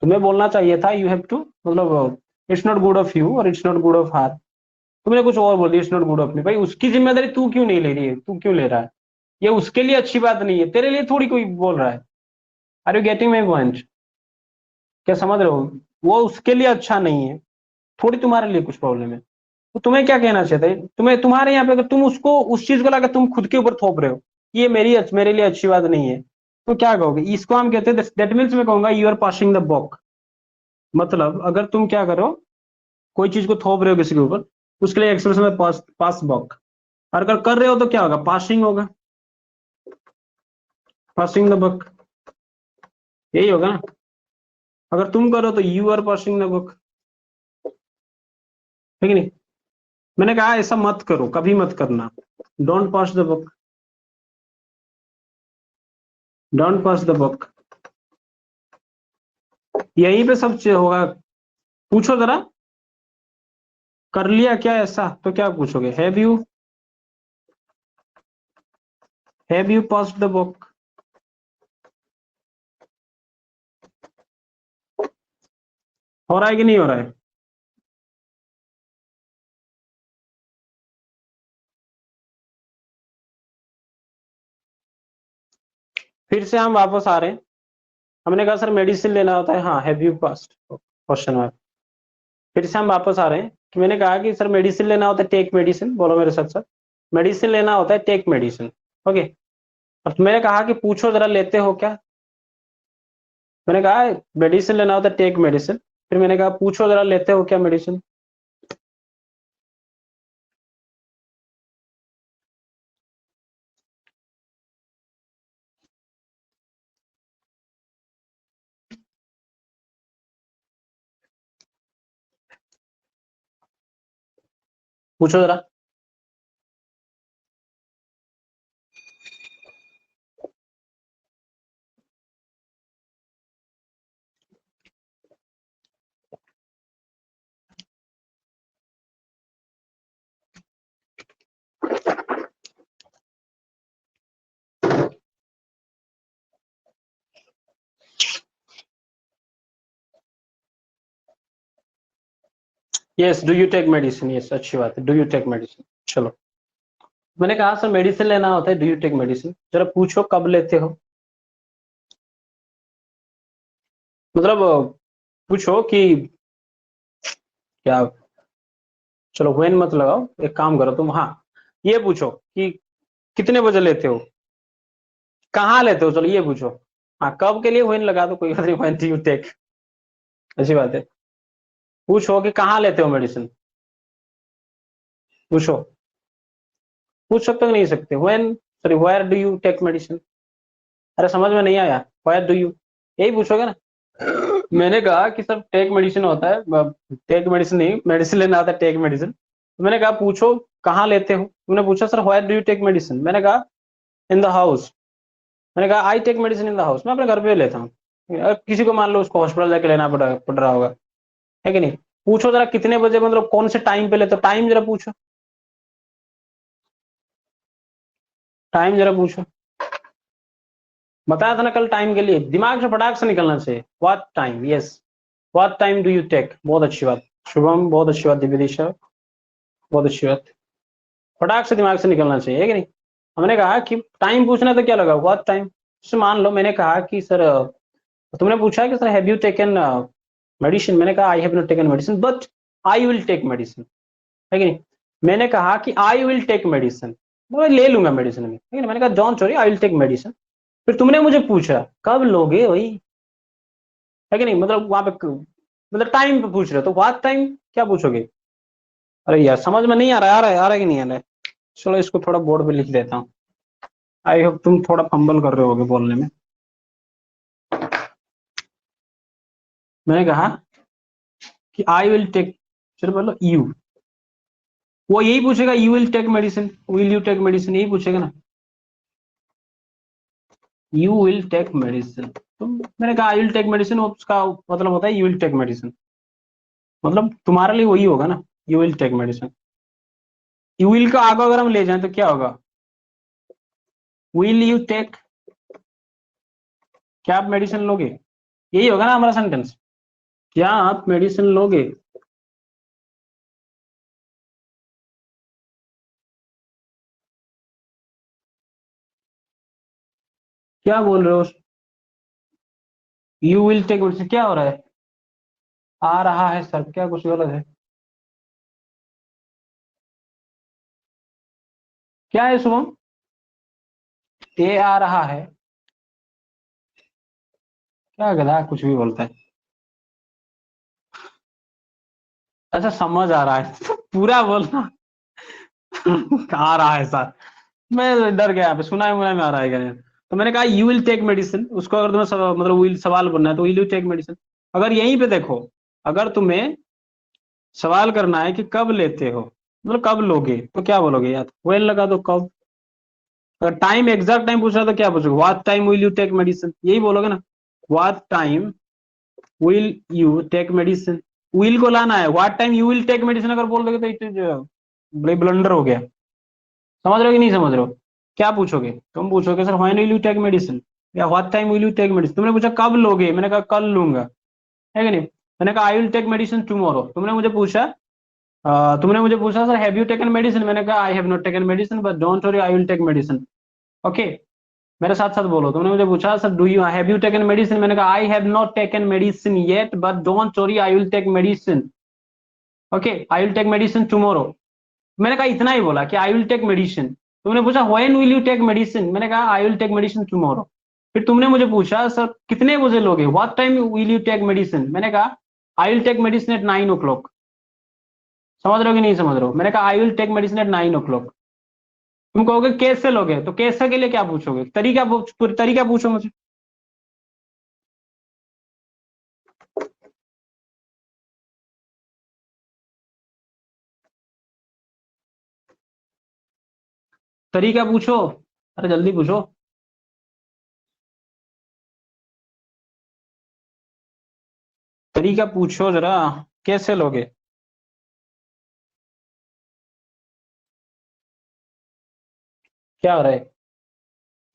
तुम्हें बोलना चाहिए था यू हैव टू, मतलब it's not good of you और it's not good of her, तुमने कुछ और बोल दिया, it's not good of me. भाई उसकी जिम्मेदारी तू क्यों नहीं ले रही है, तू क्यों ले रहा है? ये उसके लिए अच्छी बात नहीं है, तेरे लिए थोड़ी कोई बोल रहा है। Are you getting my point? क्या समझ रहे हो? वो उसके लिए अच्छा नहीं है, थोड़ी तुम्हारे लिए कुछ प्रॉब्लम है। तो तुम्हें क्या कहना चाहिए था? तुम्हें, तुम्हारे यहाँ पे अगर तुम उसको उस चीज को लाकर तुम खुद के ऊपर थोप रहे हो, ये मेरे लिए अच्छी बात नहीं है, तो क्या कहोगे? इसको हम कहते हैं, दैट मीन्स मैं कहूंगा यू आर पासिंग द बॉक। मतलब अगर तुम क्या करो, कोई चीज को थोप रहे हो किसी के ऊपर, उसके लिए एक्सप्रेशन में पास पास बॉक। और अगर कर रहे हो तो क्या होगा? पासिंग होगा, पासिंग द बॉक, यही होगा ना। अगर तुम करो तो यू आर पासिंग द बॉक, है कि नहीं? मैंने कहा ऐसा मत करो, कभी मत करना। Don't pass the book, don't pass the book. यहीं पे सब चीज होगा। पूछो जरा, कर लिया क्या ऐसा? तो क्या पूछोगे? Have you passed the book? हो रहा है कि नहीं हो रहा है? फिर से हम वापस आ रहे हैं। हमने कहा सर मेडिसिन लेना होता है, हाँ, have you passed, question mark. फिर से हम वापस आ रहे हैं कि मैंने कहा कि सर मेडिसिन लेना होता है, टेक मेडिसिन। बोलो मेरे साथ साथ, मेडिसिन लेना होता है, टेक मेडिसिन। ओके। अब मैंने कहा कि पूछो जरा, लेते हो क्या? मैंने कहा मेडिसिन लेना होता है, टेक मेडिसिन। फिर मैंने कहा पूछो जरा, लेते हो क्या मेडिसिन? पूछो जरा। Yes, do you take medicine? Yes, अच्छी बात है, डू यू टेक मेडिसिन। चलो, मैंने कहा सर मेडिसिन लेना होता है, डू यू टेक मेडिसिन। जरा पूछो कब लेते हो। मतलब पूछो कि क्या। चलो व्हेन मत लगाओ, एक काम करो तुम, हाँ, ये पूछो कि कितने बजे लेते हो, कहाँ लेते हो, चलो ये पूछो। हाँ, कब के लिए व्हेन लगा दो, कोई बात नहीं, व्हेन डू यू टेक, अच्छी बात है। पूछो कि कहाँ लेते हो मेडिसिन, पूछो। पूछ सकते हो, नहीं सकते? When, sorry, where do you take medicine? अरे समझ में नहीं आया? वेयर डू यू, यही पूछोगे ना। मैंने कहा कि सर टेक मेडिसिन होता है, टेक मेडिसिन नहीं, मेडिसिन लेना आता है, टेक मेडिसिन। तो मैंने कहा पूछो कहाँ लेते हो। तुमने पूछा sir where do you take medicine, मैंने कहा इन द हाउस। मैंने कहा I take medicine in the house, मैं अपने घर पे लेता हूँ। अगर किसी को मान लो उसको हॉस्पिटल जाके लेना पड़ रहा होगा, है कि नहीं? पूछो जरा कितने बजे, मतलब कौन से टाइम पे लेते हो, टाइम जरा पूछो, टाइम जरा पूछो। बताया था ना कल, टाइम के लिए दिमाग से फटाक से निकलना चाहिए। What time, yes, what time do you take, बहुत अच्छी बात। शुभम, बहुत अच्छी बात। दिव्य दिशा, बहुत अच्छी बात। फटाक से दिमाग से निकलना चाहिए, है कि नहीं? हमने कहा कि टाइम पूछना, तो क्या लगा व्हाट टाइम। जैसे मान लो मैंने कहा कि सर, तुमने पूछा कि sir have you taken medicine, मैंने कहा I have not taken medicine but I will take medicine, है कि नहीं? मैंने कहा कि आई विल टेक मेडिसिन, मैं ले लूंगा मेडिसिन में, है कि नहीं? मैंने कहा John sorry, I will take medicine. फिर तुमने मुझे पूछा कब लोगे, वही, है कि नहीं? मतलब वहां पे मतलब टाइम पे पूछ रहे हो, तो व्हाट टाइम क्या पूछोगे? अरे यार समझ में नहीं आ रहा है, आ रहा है कि नहीं आ रहा है? चलो इसको थोड़ा बोर्ड पे लिख देता हूँ। आई होप तुम थोड़ा फंबल कर रहे होगे बोलने में। मैंने कहा कि आई विल टेक, चलो बोलो यू, वो यही पूछेगा you will take medicine, will you take medicine, यही पूछेगा ना, यू विल टेक मेडिसिन। तो मैंने कहा आई विल टेक मेडिसिन, उसका मतलब होता है यू विल टेक मेडिसिन, मतलब तुम्हारे लिए वही होगा ना, you will take medicine. You will का आगे अगर हम ले जाएं तो क्या होगा? विल यू टेक, क्या आप मेडिसिन लोगे, यही होगा ना हमारा सेंटेंस। क्या आप मेडिसिन लोगे? क्या बोल रहे हो? यू विल टेक मेडिसिन क्या हो रहा है? आ रहा है सर, क्या कुछ गलत है? क्या है शुभम? ए आ रहा है? क्या गधा कुछ भी बोलता है। अच्छा समझ आ रहा है पूरा बोलना आ रहा है सर। मैं डर गया, पे सुना है मुना में आ रहा है क्या नहीं? तो मैंने कहा यू विल टेक मेडिसिन, उसको अगर तुम्हें मतलब विल सवाल बनना है तो विल यू टेक मेडिसिन। अगर यहीं पे देखो, अगर तुम्हें सवाल करना है कि कब लेते हो, मतलब कब लोगे, तो क्या बोलोगे यार? वेल लगा दो कब। अगर टाइम एग्जैक्ट टाइम पूछ रहा है तो क्या पूछोगे? What time will you take medicine, यही बोलोगे ना। What time will you take medicine, will को लाना है। What time you will take medicine अगर बोल दोगे तो इट इज बड़े ब्लंडर हो गया। समझ रहे हो कि नहीं समझ रहे हो? क्या पूछोगे? तुम पूछोगे sir when will you take medicine, या what time will you take medicine. तुमने पूछा कब लोगे, मैंने कहा कल लूंगा, है कि नहीं? मैंने कहा I will take medicine tomorrow. तुमने मुझे पूछा sir have you taken medicine, मैंने कहा I have not taken medicine but don't worry I will take medicine. Okay, मेरे साथ साथ बोलो। तुमने मुझे पूछा sir do you have you taken medicine, मैंने कहा I have not taken medicine yet but don't worry I will take medicine. Okay, I will take medicine tomorrow. मैंने कहा इतना ही बोला कि आई विल टेक मेडिसिन। तुमने पूछा when will you take medicine, मैंने कहा I will take medicine tomorrow. फिर तुमने मुझे पूछा सर कितने बजे लोगे, what time will you take medicine, मैंने कहा I will take medicine at 9 o'clock। समझ रहे हो कि नहीं समझ रहे हो? मैंने कहा I will take medicine at 9 o'clock। तुम कहोगे कैसे लोगे, तो कैसे के लिए क्या पूछोगे? तरीका पूछो मुझे। तरीका पूछो, अरे जल्दी पूछो। तरीका पूछो जरा, कैसे लोगे? क्या हो रहा है?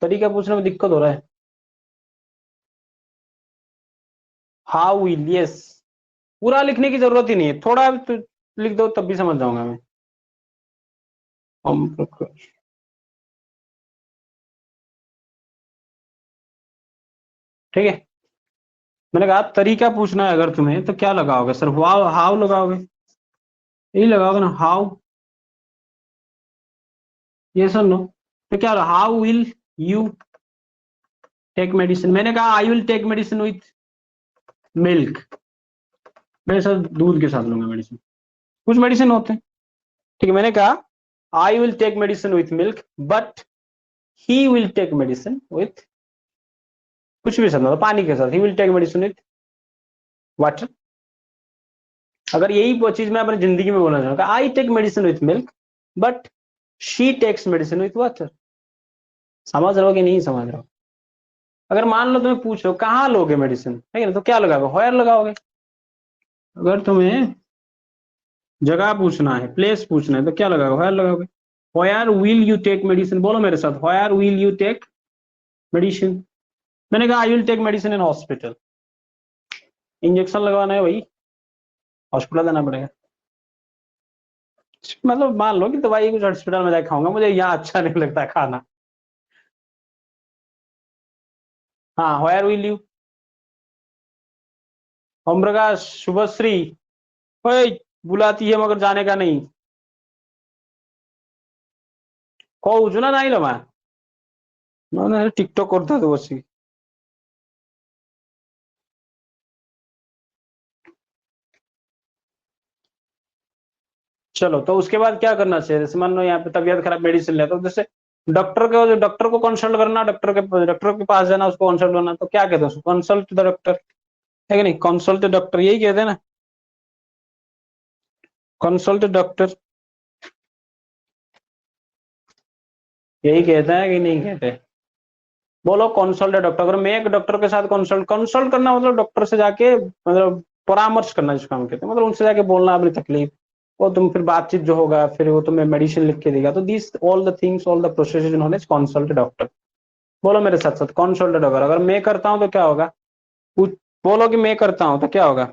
तरीका पूछने में दिक्कत हो रहा है। How will, yes. पूरा लिखने की जरूरत ही नहीं है, थोड़ा तो लिख दो तब भी समझ जाऊंगा मैं। हम ठीक है। मैंने कहा तरीका पूछना है अगर तुम्हें तो क्या लगाओगे? सिर्फ वाव हाउ लगाओगे? यही लगाओगे ना, हाउ। ये सुन लो, तो क्या how will you take medicine, मैंने कहा I will take medicine with milk. मैं सर दूध के साथ लूंगा मेडिसिन। कुछ मेडिसिन होते हैं, ठीक है। मैंने कहा I will take medicine with milk but he will take medicine with कुछ भी, समझो पानी के साथ। He will take medicine with water. अगर यही चीज मैं अपनी जिंदगी में बोलना चाहूंगा, I take medicine with milk but she takes medicine with water. समझ रहे हो कि नहीं समझ रहे हो? अगर मान लो तुम्हें पूछो कहाँ लोगे मेडिसिन, ठीक है ना, तो क्या लगाओगे? होयर लगाओगे। अगर तुम्हें जगह पूछना है, प्लेस पूछना है, तो क्या लगाओगे? होयर लगाओगे। Where will you take medicine, बोलो मेरे साथ, where will you take medicine. मैंने कहा I will take medicine in hospital. Injection लगवाना है भाई, हॉस्पिटल जाना पड़ेगा। मतलब मान लो कि दवाई कुछ हॉस्पिटल में जाकर खाऊंगा, मुझे यहाँ अच्छा नहीं लगता खाना। हाँ, होयर विल यू। ओम प्रकाश, शुभश्री, ओए बुलाती है मगर जाने का नहीं। कहू ना नहीं लो मैं टिकटॉक करता तो बसी। चलो, तो उसके बाद क्या करना चाहिए? जैसे मान लो यहाँ पे तबियत खराब, मेडिसिन लेते हो, जैसे डॉक्टर को कंसल्ट करना, डॉक्टर के पास जाना, उसको कंसल्ट करना, तो क्या कहते हैं उसको? कंसल्ट द डॉक्टर, है कि नहीं? कंसल्ट डॉक्टर यही कहते हैं ना, कंसल्ट डॉक्टर यही कहते हैं कि नहीं कहते? बोलो कंसल्ट डॉक्टर। अगर मैं एक डॉक्टर के साथ कंसल्ट कंसल्ट करना मतलब डॉक्टर से जाके मतलब परामर्श करना जिसको हम कहते हैं, मतलब उनसे जाके बोलना अपनी तकलीफ। वो तुम फिर बातचीत जो होगा, फिर वो तुम्हें मेडिसिन लिख के देगा। तो this all the things, all the process is known as consult doctor. बोलो मेरे साथ साथ, कंसल्ट डॉक्टर। अगर मैं करता हूँ तो क्या होगा? बोलो कि मैं करता हूँ तो क्या होगा?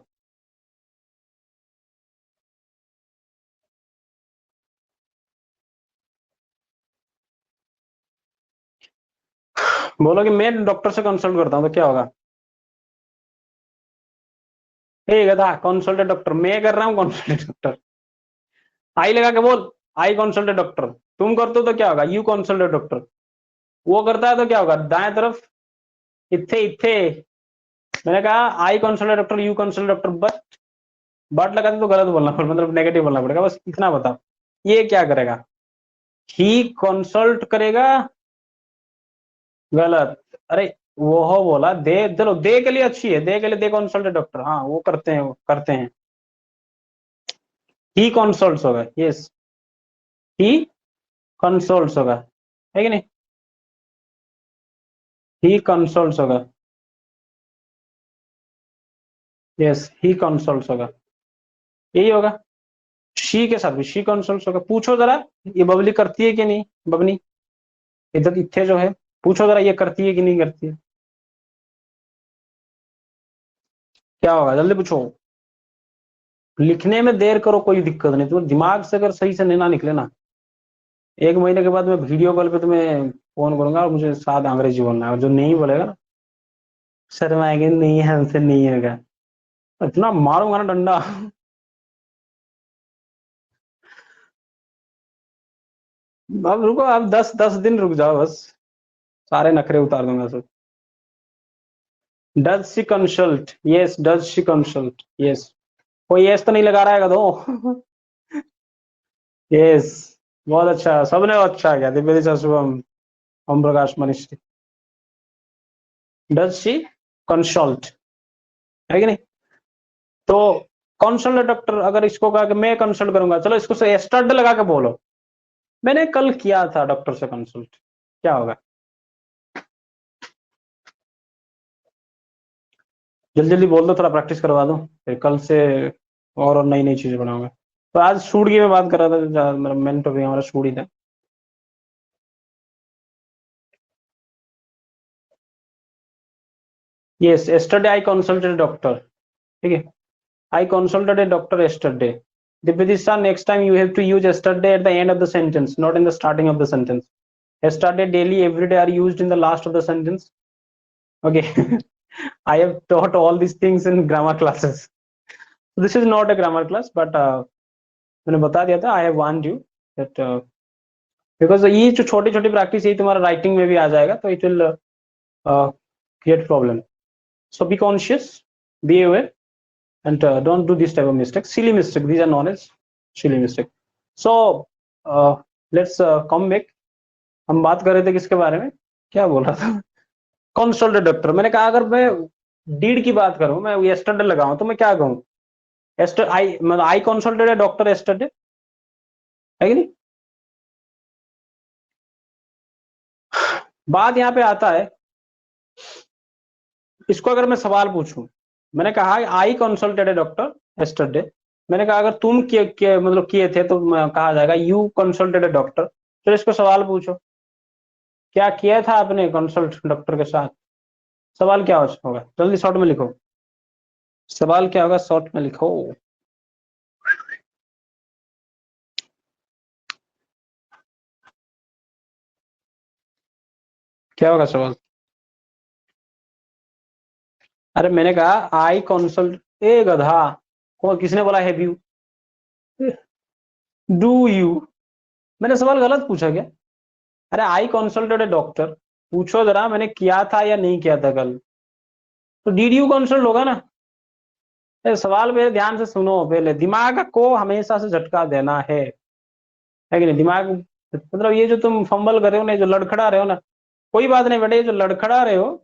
बोलो कि मैं डॉक्टर से कंसल्ट करता हूँ तो क्या होगा? हे गधा, कंसल्ट डॉक्टर मैं कर रहा हूँ, कंसल्ट डॉक्टर। आई लगा के बोल, आई कंसल्ट डॉक्टर। तुम करते हो तो क्या होगा? You consult doctor. वो करता है तो क्या होगा? दाएं तरफ, इत्थे इत्थे। मैंने कहा I consult doctor, you consult doctor, but लगाते तो गलत बोलना पड़ेगा, मतलब नेगेटिव बोलना पड़ेगा। बस इतना बताओ, ये क्या करेगा? ही कंसल्ट करेगा, गलत। अरे वो हो बोला दे, चलो दे के लिए अच्छी है, दे के लिए दे कंसल्ट डॉक्टर, हाँ वो करते हैं, वो करते हैं। ही कंसल्ट्स होगा, यस, ही कंसल्ट्स होगा, है कि नहीं? ही कंसल्ट्स होगा, यस, ही कंसल्ट्स होगा, यही होगा। शी के साथ भी शी कंसल्ट्स होगा। पूछो जरा, ये बबली करती है कि नहीं? बबनी, इधर इत्थे जो है, पूछो जरा ये करती है कि नहीं करती है? क्या होगा? जल्दी पूछो। लिखने में देर करो कोई दिक्कत नहीं, तुम्हें दिमाग से अगर सही से नहीं ना निकले ना, 1 महीने के बाद मैं वीडियो कॉल पे तुम्हें फोन करूंगा और मुझे साथ अंग्रेजी बोलना है, और जो नहीं बोलेगा ना, शर्माएंगे नहीं, हमसे नहीं होगा। इतना मारूंगा ना डंडा। अब रुको, अब 10 10 दिन रुक जाओ बस, सारे नखरे उतार दूंगा सब। Does she consult? Yes, does she consult? Yes. कोई यस तो नहीं लगा रहा है दो। यस, बहुत अच्छा, सबने अच्छा किया। दिव्य दिशा Shubham, Om Prakash Manish. Does she consult, है कि नहीं? तो कंसल्ट डॉक्टर, अगर इसको कहा कि मैं कंसल्ट करूंगा, चलो इसको से स्टड लगा के बोलो, मैंने कल किया था डॉक्टर से कंसल्ट, क्या होगा? जल्दी जल्दी बोल दो, थोड़ा प्रैक्टिस करवा दो, फिर कल से और नई नई चीजें बनाऊंगा। तो आज शूट की मैं बात कर रहा था, मेरा मेन टॉपिक हमारा शूट ही था। Yes, yesterday I consulted doctor, ठीक है, I consulted A doctor yesterday. Divyadisha, next time you have to use yesterday at the end of the sentence, not in the starting of the sentence. Yesterday, daily, every day are used in the last of the sentence. Okay. I have taught all these things in grammar classes. This is not a grammar class, but मैंने बता दिया था, I have warned you that because ये जो छोटी छोटी practice यही तुम्हारा राइटिंग में भी आ जाएगा, तो it will create problem. So be conscious, be aware, and don't do this type of mistake. Silly mistake, these are known as silly mistake. So let's come back. हम बात कर रहे थे किसके बारे में, क्या बोल रहा था? Consult doctor. मैंने कहा अगर मैं डीड की बात करूं, मैं यस्टरडे लगाऊं, तो मैं क्या कहूं? आई मतलब I consulted A doctor yesterday, है कि नहीं? बात यहाँ पे आता है, इसको अगर मैं सवाल पूछूं, मैंने कहा I consulted A doctor yesterday, मैंने कहा अगर तुम मतलब किए थे तो कहा जाएगा यू कंसल्टेड ए डॉक्टर। तो इसको सवाल पूछो, क्या किया था आपने कंसल्ट डॉक्टर के साथ? सवाल क्या होगा? जल्दी शॉर्ट में लिखो, सवाल क्या होगा? शॉर्ट में लिखो। क्या होगा सवाल? अरे मैंने कहा आई कंसल्ट, ए गधा, कौन किसने बोला हैव यू? Do you? मैंने सवाल गलत पूछा क्या? अरे आई कंसल्टेड ए डॉक्टर, पूछो जरा मैंने किया था या नहीं किया था कल, तो डिड यू कंसल्ट होगा ना। सवाल पे ध्यान से सुनो, पहले दिमाग को हमेशा से झटका देना है कि नहीं? दिमाग मतलब ये जो तुम फंबल कर रहे हो ना, जो लड़खड़ा रहे हो ना, कोई बात नहीं बेटे, ये जो लड़खड़ा रहे हो,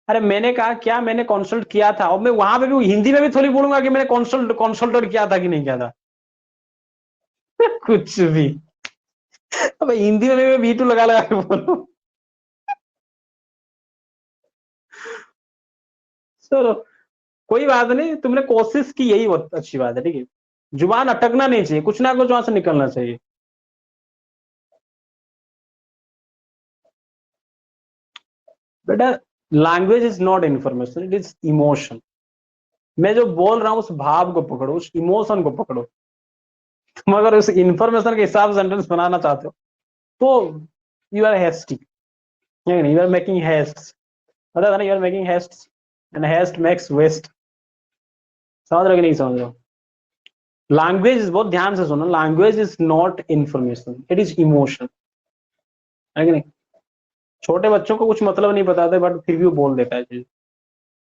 अरे मैंने कहा क्या मैंने कंसल्ट किया था, और मैं वहां पे भी हिंदी में भी थोड़ी बोलूंगा कि मैंने कंसल्ट किया था कि नहीं किया था। कुछ भी। अब हिंदी में भी मैं वी टू लगा लगा के बोलूं। चलो कोई बात नहीं, तुमने कोशिश की, यही बहुत अच्छी बात है, ठीक है। जुबान अटकना नहीं चाहिए, कुछ ना कुछ वहां से निकलना चाहिए। बेटा, language is not information, it is emotion. मैं जो बोल रहा हूँ उस भाव को पकड़ो, उस इमोशन को पकड़ो। तुम अगर उस इंफॉर्मेशन के हिसाब से सेंटेंस बनाना चाहते हो तो यू आर हेस्टी, नहीं, यू आर मेकिंग हेस्ट, पता था ना, you are making haste and haste makes waste. समझ रहे हो कि नहीं समझ रहे हो? लैंग्वेज बहुत ध्यान से सुनो, language is not information, it is emotion, है कि नहीं? छोटे बच्चों को कुछ मतलब नहीं बताते बट फिर भी वो बोल देता है चीज।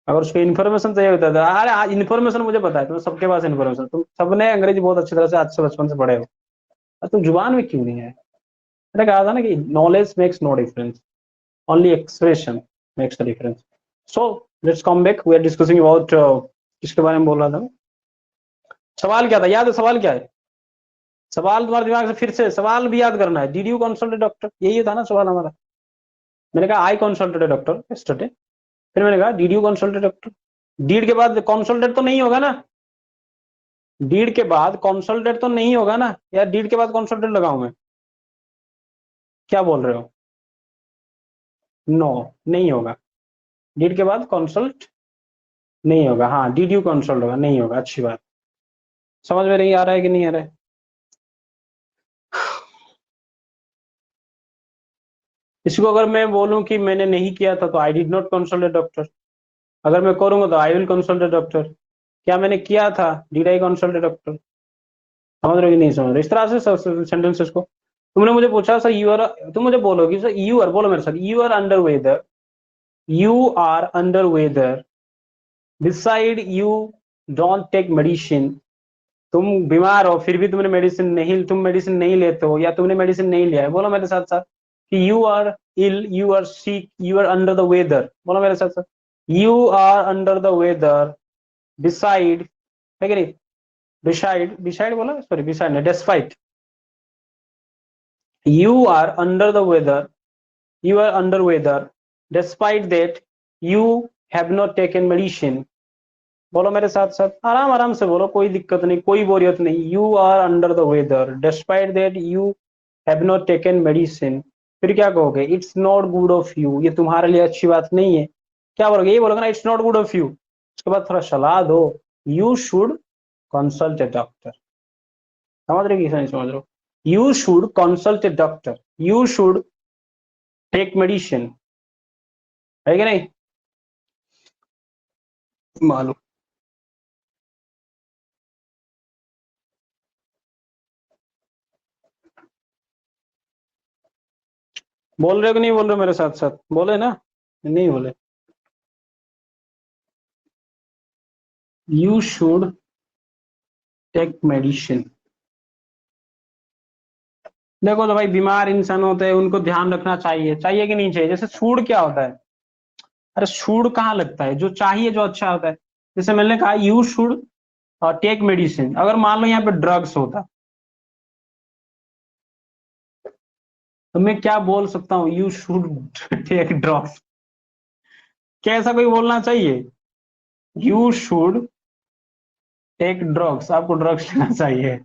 अगर उसको इन्फॉर्मेशन चाहिए होता है, अरे इन्फॉर्मेशन मुझे पता है, तुम्हें सबके पास इन्फॉर्मेशन, तुम सबने अंग्रेजी बहुत अच्छी तरह से आज से बचपन से पढ़े हो, तुम जुबान में क्यों नहीं है? मैंने कहा था ना कि knowledge makes no difference, only expression makes the difference. So let's come back, we are discussing about किसके बारे में बोल रहा था? सवाल क्या था, याद है सवाल क्या है? सवाल तुम्हारे दिमाग से फिर से सवाल भी याद करना है। डिड यू कंसल्ट डॉक्टर, यही था ना सवाल हमारा। मैंने कहा आई कंसल्टेड डॉक्टर यस्टरडे, फिर मैंने कहा did you consulted doctor. Did के बाद कंसल्टेड तो नहीं होगा ना, डीड के बाद कंसल्टेड तो नहीं होगा ना, या डीड के बाद कंसल्टेड लगाऊं मैं? क्या बोल रहे हो? नो, नहीं होगा। डीड के बाद कंसल्ट नहीं होगा, हाँ डिड यू कंसल्ट होगा, नहीं होगा। अच्छी बात, समझ में नहीं आ रहा है कि नहीं आ रहा है? इसको अगर मैं बोलूं कि मैंने नहीं किया था तो आई डिड नॉट कंसल्ट डॉक्टर, अगर मैं करूंगा तो आई विल कंसल्ट डॉक्टर। क्या मैंने किया था? Did I consult doctor? समझ रहे हो कि नहीं समझ रहे? इस तरह से सेंटेंसेस को, तुमने मुझे पूछा सर यू आर, तुम मुझे बोलोगी सर यू आर, बोलो मेरे साथ, you are under weather, you are under weather, beside you don't take medicine. तुम बीमार हो फिर भी तुमने मेडिसिन नहीं, तुम मेडिसिन नहीं लेते हो या तुमने मेडिसिन नहीं लिया है। बोलो मेरे साथ साथ कि you are ill, you are sick, you are under the weather. बोलो मेरे साथ साथ, you are under the weather, beside, है कि नहीं? बिसाइड, बिसाइड बोला, सॉरी बिसाइड नहीं, despite, you are under the weather, you are under weather, despite that you have not taken medicine। बोलो मेरे साथ साथ, आराम आराम से बोलो, कोई दिक्कत नहीं, कोई बोरियत नहीं। You are under the weather, despite that you have not taken medicine. फिर क्या कहोगे? It's not good of you, ये तुम्हारे लिए अच्छी बात नहीं है। क्या बोलोगे? ये बोलोगे ना, it's not good of you. उसके बाद थोड़ा सलाह दो, you should consult a doctor. समझ रहे कि नहीं समझ रहे हो? You should consult a doctor, you should take medicine, है कि नहीं? मालूम। बोल रहे हो कि नहीं बोल रहे हो मेरे साथ साथ? बोले ना? नहीं बोले? You should take medicine. देखो तो भाई, बीमार इंसान होते हैं, उनको ध्यान रखना चाहिए, चाहिए कि नहीं चाहिए? जैसे सूड क्या होता है? अरे सूड कहाँ लगता है? जो चाहिए, जो अच्छा होता है। जैसे मैंने कहा यू शुड टेक मेडिसिन, अगर मान लो यहाँ पे ड्रग्स होता तो मैं क्या बोल सकता हूँ? You should take drugs. क्या ऐसा कोई बोलना चाहिए? यू शुड टेक ड्रग्स, आपको ड्रग्स लेना चाहिए।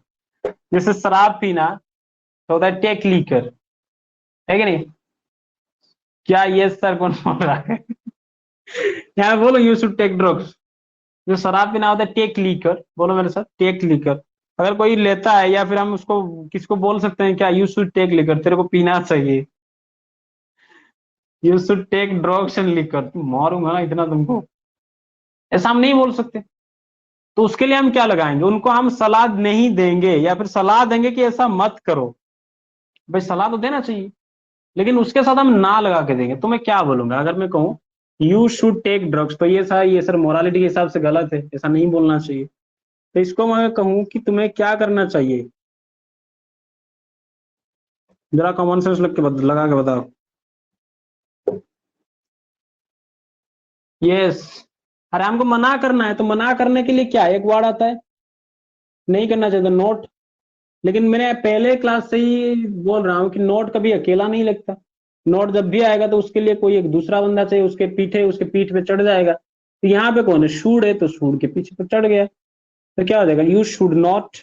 जैसे शराब पीना तो होता है टेक लीकर, है कि नहीं? क्या ये सर कौन बोल रहा है? यहाँ बोलो यू शुड टेक ड्रग्स। जो शराब पीना होता है टेक लीकर, बोलो मेरे साथ, टेक लीकर। अगर कोई लेता है या फिर हम उसको किसको बोल सकते हैं क्या? यू शुड टेक लीकर, तेरे को पीना चाहिए। You should take drugs and liquor, मारूंगा ना इतना तुमको, ऐसा हम नहीं बोल सकते। तो उसके लिए हम क्या लगाएंगे? उनको हम सलाह नहीं देंगे या फिर सलाह देंगे कि ऐसा मत करो। भाई सलाह तो देना चाहिए, लेकिन उसके साथ हम ना लगा के देंगे। तो मैं क्या बोलूंगा अगर मैं कहूँ यू शुड टेक ड्रग्स, तो ये सर मोरालिटी के हिसाब से गलत है, ऐसा नहीं बोलना चाहिए। तो इसको मैं कहूँ कि तुम्हें क्या करना चाहिए, जरा कॉमन सेंस लगा के बताओ। यस। अरे हमको मना करना है, तो मना करने के लिए क्या एक वर्ड आता है, नहीं करना चाहिए तो नोट। लेकिन मैंने पहले क्लास से ही बोल रहा हूँ कि नोट कभी अकेला नहीं लगता। नोट जब भी आएगा तो उसके लिए कोई एक दूसरा बंदा चाहिए, उसके पीछे, उसके पीठ पे चढ़ जाएगा। तो यहाँ पे कौन है? शूड है, तो शूड के पीछे पे चढ़ गया। तो क्या हो जाएगा? You should not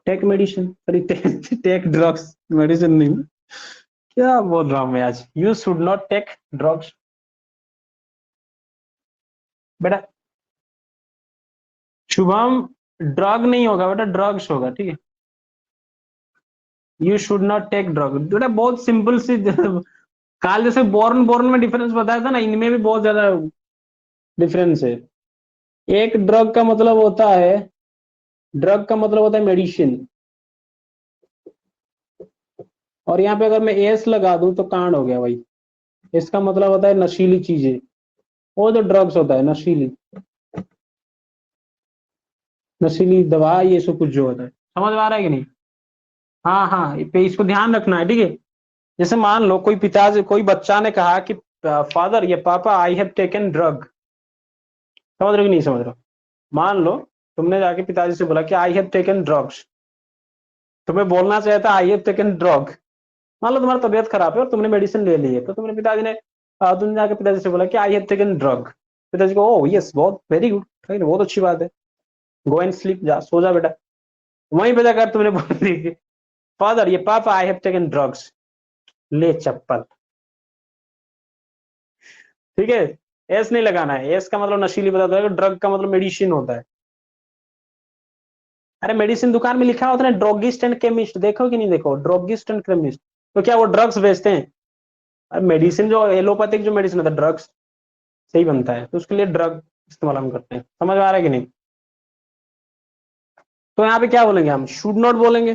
take medicine, sorry take drugs, medicine नहीं। क्या बोल रहा हूँ मैं आज? You should not take drugs. बेटा शुभम, ड्रग नहीं होगा बेटा, ड्रग्स होगा, ठीक है? You should not take drug, बेटा बहुत सिंपल सी काल जैसे बोर्न बोर्न में डिफरेंस बताया था ना, इनमें भी बहुत ज्यादा डिफरेंस है। एक ड्रग का मतलब होता है, ड्रग का मतलब होता है मेडिसिन, और यहाँ पे अगर मैं एस लगा दूं तो कांड हो गया भाई। इसका मतलब होता है नशीली चीजें, वो जो ड्रग्स होता है नशीली, नशीली दवा, ये सब कुछ जो होता है, समझ में आ रहा है कि नहीं? हाँ हाँ, पे इसको ध्यान रखना है, ठीक है। जैसे मान लो कोई पिताजी, कोई बच्चा ने कहा कि फादर, ये पापा, आई हैव टेकन ड्रग, समझ रहे हो कि नहीं समझ रहे हो? मान लो तुमने जाके पिताजी से बोला कि आई हैव टेकन ड्रग्स, तुम्हें बोलना चाहिए था आई हैव टेकन ड्रग। मान लो तुम्हारा तबियत खराब है और तुमने मेडिसिन ले ली है, तो तुमने पिताजी ने तुमने जाके पिताजी से बोला कि आई हैव टेकन ड्रग, पिताजी को ओ यस, बहुत वेरी गुड, बहुत अच्छी बात है, गो एंड स्लीप, जा सो जा बेटा। वहीं पे जाकर तुमने बोल दी कि फादर, ये पापा, आई हैव टेकन ड्रग्स, ले चप्पल, ठीक है। एस नहीं लगाना है, एस का मतलब नशीली पदार्थ है, ड्रग का मतलब मेडिसिन होता है। अरे मेडिसिन दुकान में लिखा होता है ड्रगिस्ट एंड केमिस्ट, देखो कि नहीं देखो, ड्रगिस्ट एंड केमिस्ट, तो क्या वो ड्रग्स बेचते हैं? अरे मेडिसिन जो एलोपैथिक जो मेडिसिन होता है, ड्रग्स से ही बनता है, तो उसके लिए ड्रग इस्तेमाल हम करते हैं, समझ में आ रहा है कि नहीं? तो यहाँ पे क्या बोलेंगे हम, शुड नॉट बोलेंगे,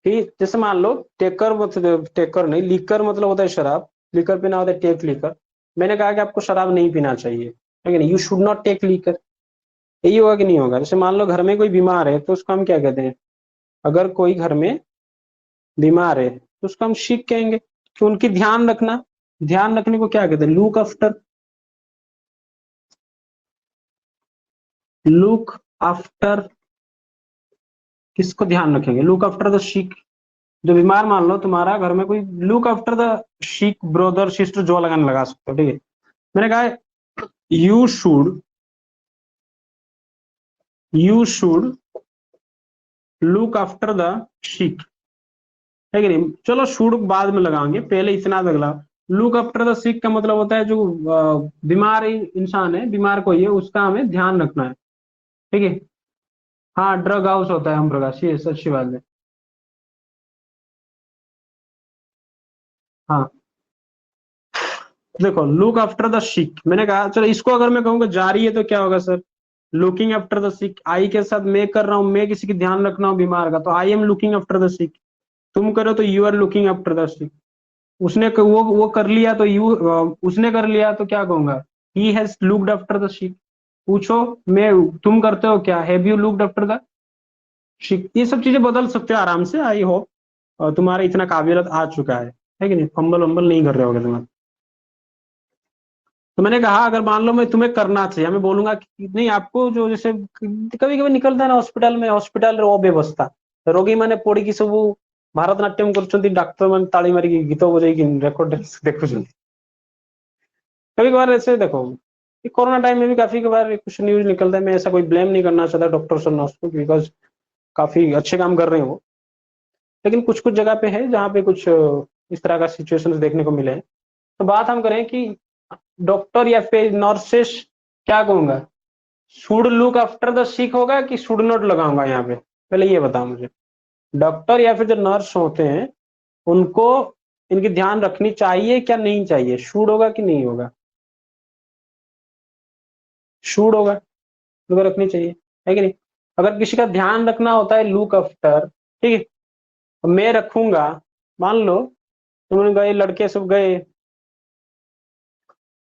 ठीक। जैसे मान लो टेकर, मतलब टेकर नहीं, लीकर मतलब होता है शराब, लीकर पीना होता है टेक लीकर। मैंने कहा कि आपको शराब नहीं पीना चाहिए, है कि नहीं, you should not take liquor, यही होगा कि नहीं होगा? जैसे मान लो घर में कोई बीमार है, तो उसको हम क्या कहते हैं? अगर कोई घर में बीमार है तो उसको हम शिक कहेंगे, कि उनकी ध्यान रखना, ध्यान रखने को क्या कहते हैं? लुक आफ्टर, लुक आफ्टर, किसको ध्यान रखेंगे? लुक आफ्टर द शिक, जो बीमार, मान लो तुम्हारा घर में कोई, लुक आफ्टर द शिक ब्रदर सिस्टर, जो लगाने लगा सकते हो, ठीक है। मैंने कहा you should, you should look after the शिक, है कि नहीं? चलो शुड बाद में लगाएंगे, पहले इतना अगला, लुक आफ्टर द सिक का मतलब होता है जो बीमार इंसान है, बीमार कोई है, उसका हमें ध्यान रखना है, ठीक है। हाँ, ड्रग हाउस होता है हम प्रकाश, ये अच्छी बात है। हाँ देखो, लुक आफ्टर द सिक, मैंने कहा चलो इसको अगर मैं कहूंगा जारी है तो क्या होगा सर? लुकिंग आफ्टर द सिक, आई के साथ मैं कर रहा हूँ, मैं किसी की ध्यान रख रहा हूँ बीमार का, तो I am looking after the sick. तुम करो तो you are looking after the sick. वो कर लिया तो यू, उसने कर लिया तो क्या कहूंगा? He has looked after the sick. पूछो, मैं, तुम करते हो क्या? Have you looked after the sick? ये सब चीजें बदल सकते हो आराम से, आई होप तुम्हारा इतना काबिलियत आ चुका है कि नहीं, फंबल वंबल नहीं कर रहे होगे तुम। तो मैंने कहा अगर मान लो मैं तुम्हें करना चाहिए, मैं बोलूंगा कि नहीं आपको, जो जैसे कभी कभी निकलता है ना हॉस्पिटल में, हॉस्पिटल रो व्यवस्था, रोगी माने पड़ी सब भारतनाट्यम कर डाक्तर मान ताली मारिक गीत बजे रेकर्ड देखुं, कभी कभार ऐसे देखो, कि कोरोना टाइम में भी काफी बार कुछ न्यूज निकलता है, मैं ऐसा कोई ब्लेम नहीं करना चाहता डॉक्टर्स और नर्स को, बिकॉज काफी अच्छे काम कर रहे हैं वो, लेकिन कुछ कुछ जगह पे है जहाँ पे कुछ इस तरह का सिचुएशंस देखने को मिले हैं। तो बात हम करें कि डॉक्टर या फिर नर्सेस, क्या कहूंगा, शुड लुक आफ्टर द सिक होगा कि शुड नॉट लगाऊंगा यहाँ पे? पहले ये बताओ मुझे, डॉक्टर या फिर जो नर्स होते हैं उनको इनकी ध्यान रखनी चाहिए क्या नहीं चाहिए? शुड होगा कि नहीं होगा? शुड होगा, उनको रखनी चाहिए, है कि नहीं? अगर किसी का ध्यान रखना होता है लुक आफ्टर, ठीक है, तो मैं रखूंगा, मान लो तुम गए, लड़के सब गए,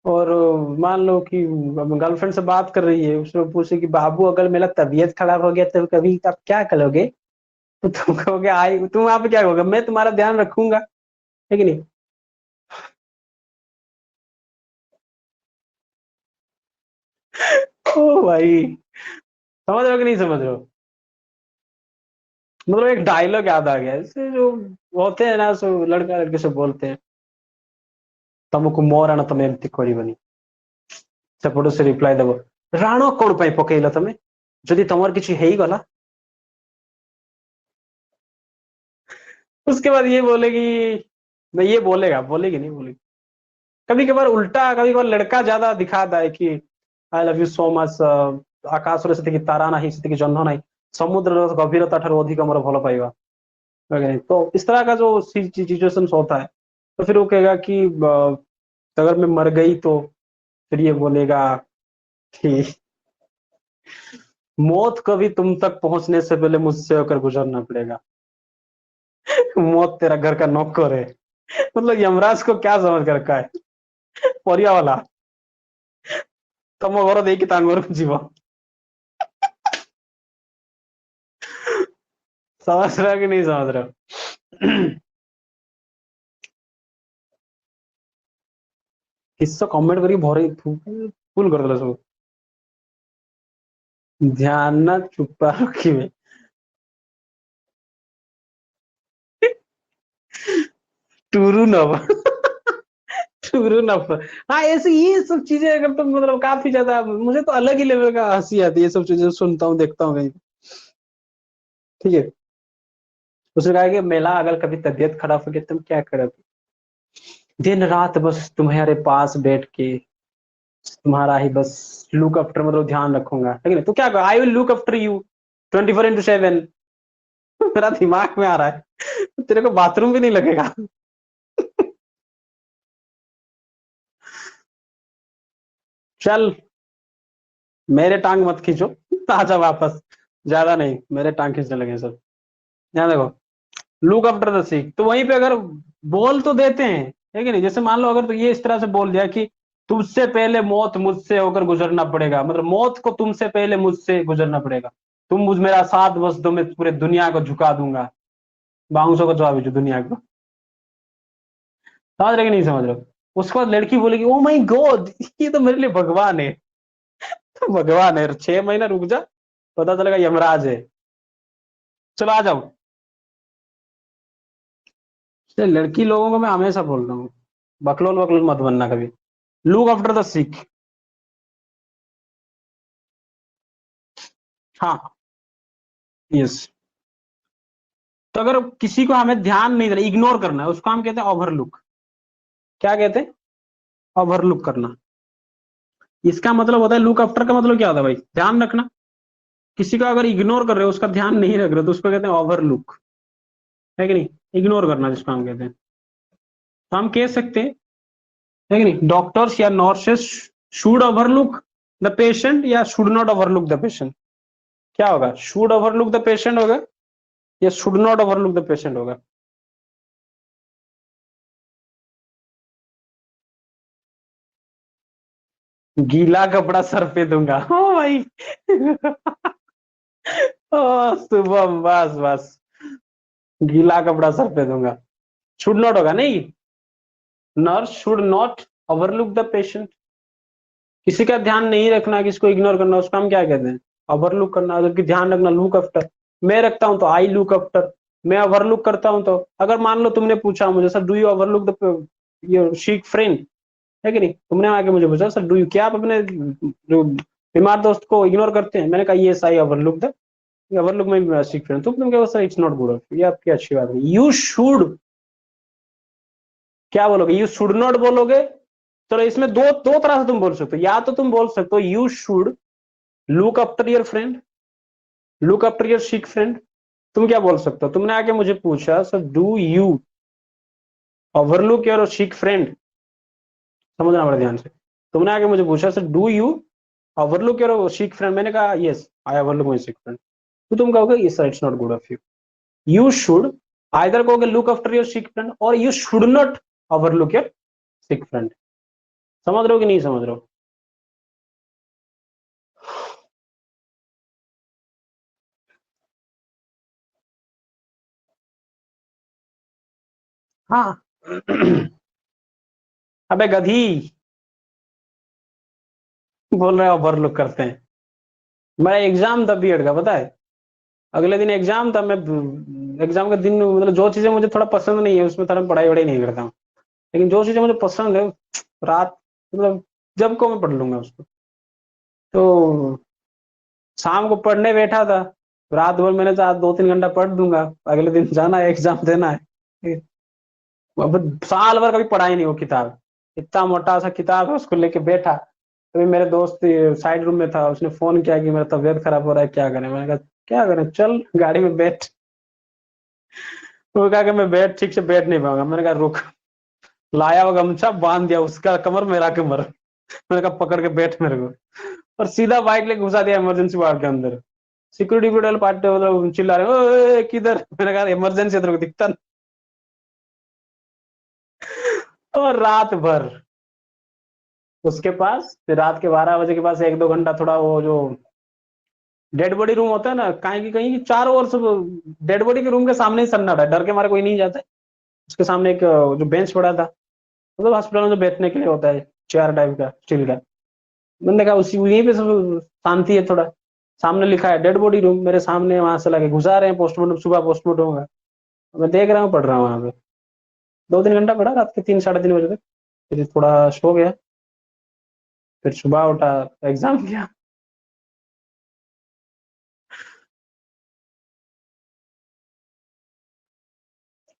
और मान लो कि गर्लफ्रेंड से बात कर रही है, उसने पूछे कि बाबू अगर मेरा तबीयत खराब हो गया तो कभी आप क्या करोगे? तो तुम कहोगे आई, तुम वहां पे क्या कहोगे? मैं तुम्हारा ध्यान रखूंगा, है कि नहीं? ओ भाई, समझ रहे हो कि नहीं समझ रहे हो? मतलब एक डायलॉग याद आ गया, इससे जो होते हैं ना, सो लड़का लड़के से बोलते हैं, तुमको मोराना तमे एमती करबनी, सेपटू से रिप्लाई देव, राण कौन पाई पकेइल तमे, जदि तुमर किछि हेइगला। उसके बाद ये बोलेगी, मैं ये बोलेगा, बोलेगी नहीं बोलेगी, कभी कभार उल्टा, कभी कभार लड़का ज्यादा दिखाता है कि I love you so much, आकाश रे सेतिकी तारा नाही, सेतिकी जह्न नाही, समुद्र गभीरता ठाରୁ ଅଧିକ ମୋର ଭଲ ପାଇବା, ओके, तो इस तरह का जो सिचुएशन होता है, तो फिर वो कहेगा कि अगर मैं मर गई तो फिर ये बोलेगा कि मौत कभी तुम तक पहुंचने से पहले मुझसे होकर गुजरना पड़ेगा। मौत तेरा घर का नौकर है। मतलब यमराज को क्या समझ कर रखा है, परिया वाला, तम घर देखी तांगोर जीव। समझ रहा कि नहीं समझ रहा? किससे कमेंट करी भरे फुल कर सब। ध्यान ना चुप्पा रखी। टूरू नव। टूरू नव। हाँ, ऐसे ये सब चीजें अगर तो मतलब काफी ज्यादा मुझे तो अलग ही लेवल का हंसी आती है, ये सब चीजें सुनता हूँ देखता हूँ कहीं। ठीक है। उसने कहा कि मेला अगर कभी तबीयत खराब हो गई तुम क्या करोगे? दिन रात बस तुम्हारे पास बैठ के तुम्हारा ही बस लुक आफ्टर, मतलब ध्यान रखूंगा, ठीक है? तो क्या I will look after you 24/7। मेरा दिमाग में आ रहा है तेरे को बाथरूम भी नहीं लगेगा। चल, मेरे टांग मत खींचो। आजा वापस। ज्यादा नहीं, मेरे टांग खींचने लगे सब। यहाँ देखो, लुक आफ्टर द सिक, तो वहीं पे अगर बोल तो देते हैं, है कि नहीं? जैसे मान लो अगर तो ये इस तरह से बोल दिया कि तुमसे पहले मौत मुझसे होकर गुजरना पड़ेगा, मतलब मौत को तुमसे पहले मुझसे गुजरना पड़ेगा, तुम मुझ मेरा साथ बस दो, मैं पूरे दुनिया को झुका दूंगा। बाउंसों को जवाब दो दुनिया को। समझ रहे कि नहीं समझ रहे हो? उसके बाद लड़की बोलेगी ओ माई गॉड, ये तो मेरे लिए भगवान है। तो भगवान है, 6 महीना रुक जा, पता चलेगा यमराज है। चलो आ जाओ। इसलिए लड़की लोगों को मैं हमेशा बोल रहा हूँ, बकलोल बकलोल मत बनना कभी। लुक आफ्टर द सिक। हाँ। यस। तो अगर किसी को हमें ध्यान नहीं देना, इग्नोर करना है, उसको हम कहते हैं ओवरलुक। क्या कहते हैं? ओवरलुक करना। इसका मतलब होता है, लुक आफ्टर का मतलब क्या होता है भाई? ध्यान रखना। किसी को अगर इग्नोर कर रहे हो, उसका ध्यान नहीं रख रहे हो, तो उसको कहते हैं ओवरलुक। है कि नहीं? इग्नोर करना जिसको हम कहते हैं। तो हम कह सकते हैं, है कि नहीं, डॉक्टर्स या nurses should overlook the patient या should not overlook the patient? क्या होगा? शुड ओवरलुक द पेशेंट होगा या should not overlook the patient होगा? गीला कपड़ा सर पे दूंगा, ओ भाई। ओ शुभम, बस बस। गीला कपड़ा सर पे दूंगा। शुड नॉट होगा नहीं। Nurse should not overlook the patient. किसी का ध्यान नहीं रखना, किसको इग्नोर करना, उसका हम क्या कहते हैं? ओवरलुक करना। जबकि ध्यान रखना लुक आफ्टर। मैं रखता हूं तो आई लुक आफ्टर। मैं ओवरलुक करता हूं तो, अगर मान लो तुमने पूछा मुझे, sir do you overlook the your chic friend? है कि नहीं? तुमने आके मुझे पूछा, सर डू यू, क्या आप अपने जो बीमार दोस्त को इग्नोर करते हैं? मैंने कहा yes I overlook the, overlook my sick friend. तो तुम क्या, सर इट्स नॉट गुड, ये आपकी अच्छी बात है। यू शुड, क्या बोलोगे? यू शुड नॉट बोलोगे? चलो इसमें दो दो तरह से तुम बोल सकते हो। या तो तुम बोल सकते हो you should look after your friend, look after your sick friend. तुम क्या बोल सकते हो? तुमने आके मुझे पूछा, sir do you overlook your sick friend? समझना बड़ा ध्यान से। तुमने आके मुझे पूछा, sir do you overlook your sick friend? मैंने कहा yes I overlook my sick friend. तो तुम कहोगे yes sir it's not good of you. You should, either कहोगे look after your sick friend, और you should not overlook your sick friend. समझ रहे हो कि नहीं समझ रहे हो? हाँ। अबे गधी, बोल रहे हो ओवरलुक करते हैं। मेरा एग्जाम था बीएड का, पता है? अगले दिन एग्जाम था। मैं एग्जाम के दिन मतलब जो चीजें मुझे थोड़ा पसंद नहीं है उसमें थोड़ा पढ़ाई वढ़ाई नहीं करता हूँ। लेकिन जो चीजें मुझे पसंद है, रात मतलब जब को मैं पढ़ लूंगा उसको। तो शाम को पढ़ने बैठा था, रात भर मैंने कहा आज 2-3 घंटा पढ़ दूंगा, अगले दिन जाना है, एग्जाम देना है। अब साल भर कभी पढ़ाई नहीं वो किताब, इतना मोटा सा किताब है, उसको लेके बैठा। तभी मेरे दोस्त साइड रूम में था, उसने फोन किया कि मेरा तबीयत खराब हो रहा है, क्या करें? मैंने कहा क्या करें, चल गाड़ी में बैठ। वो कहा कि मैं बैठ ठीक से बैठ नहीं पाऊंगा। मैंने कहा रुक। लाया वो गमछा बांध दिया, उसका कमर मेरा कमर। मैंने कहा पकड़ के बैठ मेरे को, और सीधा बाइक लेके घुसा दिया इमरजेंसी वार्ड के अंदर। सिक्योरिटी वाले पार्टी मतलब चिल्ला रहे, ओए किधर? मैंने कहा इमरजेंसी तेरे को दिखता नहीं? और रात भर उसके पास, फिर रात के 12 बजे के पास 1-2 घंटा थोड़ा वो जो डेड बॉडी रूम होता है ना, कहीं की कहीं की चारों ओर सब डेड बॉडी के रूम के सामने ही सन्नाटा है, डर के मारे कोई नहीं जाता है। उसके सामने एक जो बेंच पड़ा था, मतलब हॉस्पिटल में जो बैठने के लिए होता है, चेयर टाइप का स्टील का। मैंने देखा उसी यहीं पे सब शांति है थोड़ा। सामने लिखा है डेड बॉडी रूम, मेरे सामने वहां से लाके घुसा रहे हैं, पोस्टमार्टम सुबह पोस्टमार्टम होगा। मैं देख रहा हूँ, पढ़ रहा हूँ वहां पे। 2-3 घंटा पढ़ा रात के 3-3:30 बजे तक। फिर थोड़ा सो गया, फिर सुबह उठा, एग्जाम किया।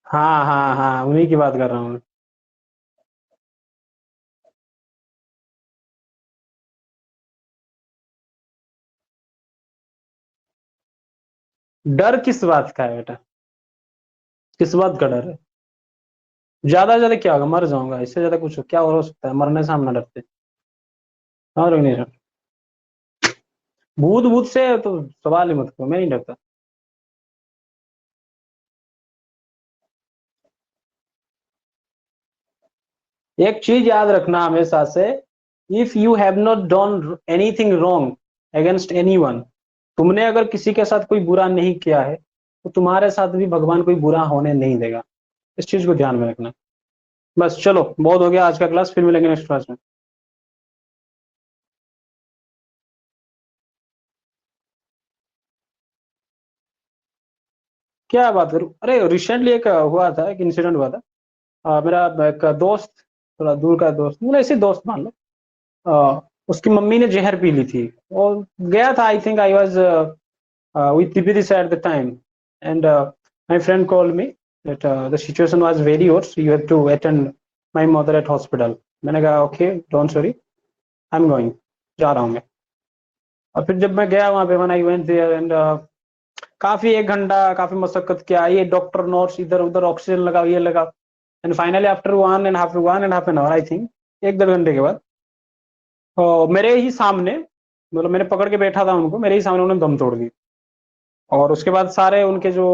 हाँ हाँ हाँ, उन्हीं की बात कर रहा हूँ। डर किस बात का है बेटा? किस बात का डर है? ज्यादा ज्यादा क्या होगा, मर जाऊंगा, इससे ज्यादा कुछ क्या हो सकता है? मरने से हम ना डरते। और नहीं डर। भूत भूत से तो सवाल ही मत करो, मैं नहीं डरता। एक चीज याद रखना हमेशा से, if you have not done anything wrong against anyone, तुमने अगर किसी के साथ कोई बुरा नहीं किया है, तो तुम्हारे साथ भी भगवान कोई बुरा होने नहीं देगा। इस चीज को ध्यान में रखना। बस चलो, बहुत हो गया आज का क्लास, फिर मिलेंगे नेक्स्ट क्लास में। क्या बात करूं? अरे रिसेंटली एक हुआ था, एक इंसिडेंट हुआ था। मेरा एक दोस्त, थोड़ा दूर का दोस्त, मतलब ऐसे दोस्त मान लो। उसकी मम्मी ने जहर पी ली थी, और गया था, I think I was with Tbilisi at the time, and my friend called me that the situation was very worse. You have to attend my mother at hospital. मैंने कहा okay, don't worry, I am going, जा रहा हूँ मैं। और फिर जब मैं गया वहां पे, when I went there and काफी 1 घंटा काफी मशक्कत किया, ये डॉक्टर नर्स इधर उधर ऑक्सीजन लगाओ, ये लगाओ। And finally after 1.5 1.5 an hour, I think 1-1.5 घंटे के बाद, मेरे ही सामने, मतलब मैंने पकड़ के बैठा था उनको, मेरे ही सामने उन्होंने दम तोड़ दी। और उसके बाद सारे उनके जो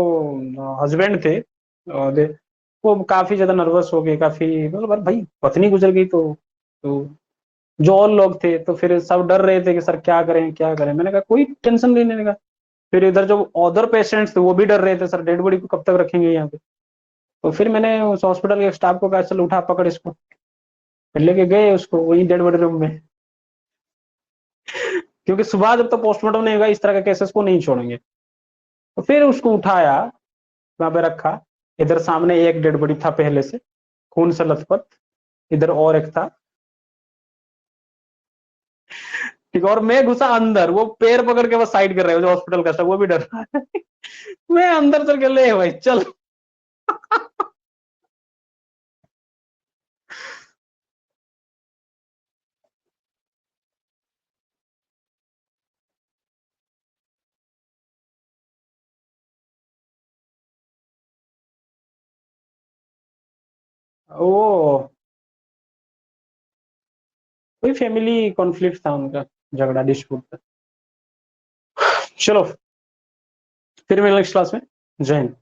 हस्बैंड थे, दे वो काफी ज्यादा नर्वस हो गए, काफी मतलब अरे भाई पत्नी गुजर गई तो जो और लोग थे तो फिर सब डर रहे थे कि सर क्या करें क्या करें। मैंने कहा कोई टेंशन नहीं लेने का। फिर इधर जो अदर पेशेंट्स थे वो भी डर रहे थे, सर डेड बॉडी को कब तक रखेंगे यहाँ पे। तो फिर मैंने उस हॉस्पिटल के स्टाफ को कहा चल उठा पकड़ इसको, फिर लेके गए उसको वही डेड बॉडी रूम में। क्योंकि सुबह जब तक पोस्टमार्टम नहीं होगा इस तरह के केसेस को नहीं छोड़ेंगे। तो फिर उसको उठाया, वहां पे रखा। इधर सामने एक डेड बॉडी था पहले से, खून से लथपथ। इधर और एक था। ठीक है, और मैं घुसा अंदर, वो पैर पकड़ के बस साइड कर रहे हो जो हॉस्पिटल का स्टाफ, वो भी डर रहा है। मैं अंदर चल के ले भाई चल। वो कोई फैमिली कॉन्फ्लिक्ट था उनका, झगड़ा डिस्प्यूट था। चलो, फिर मिलेंगे नेक्स्ट क्लास में। जय हिंद।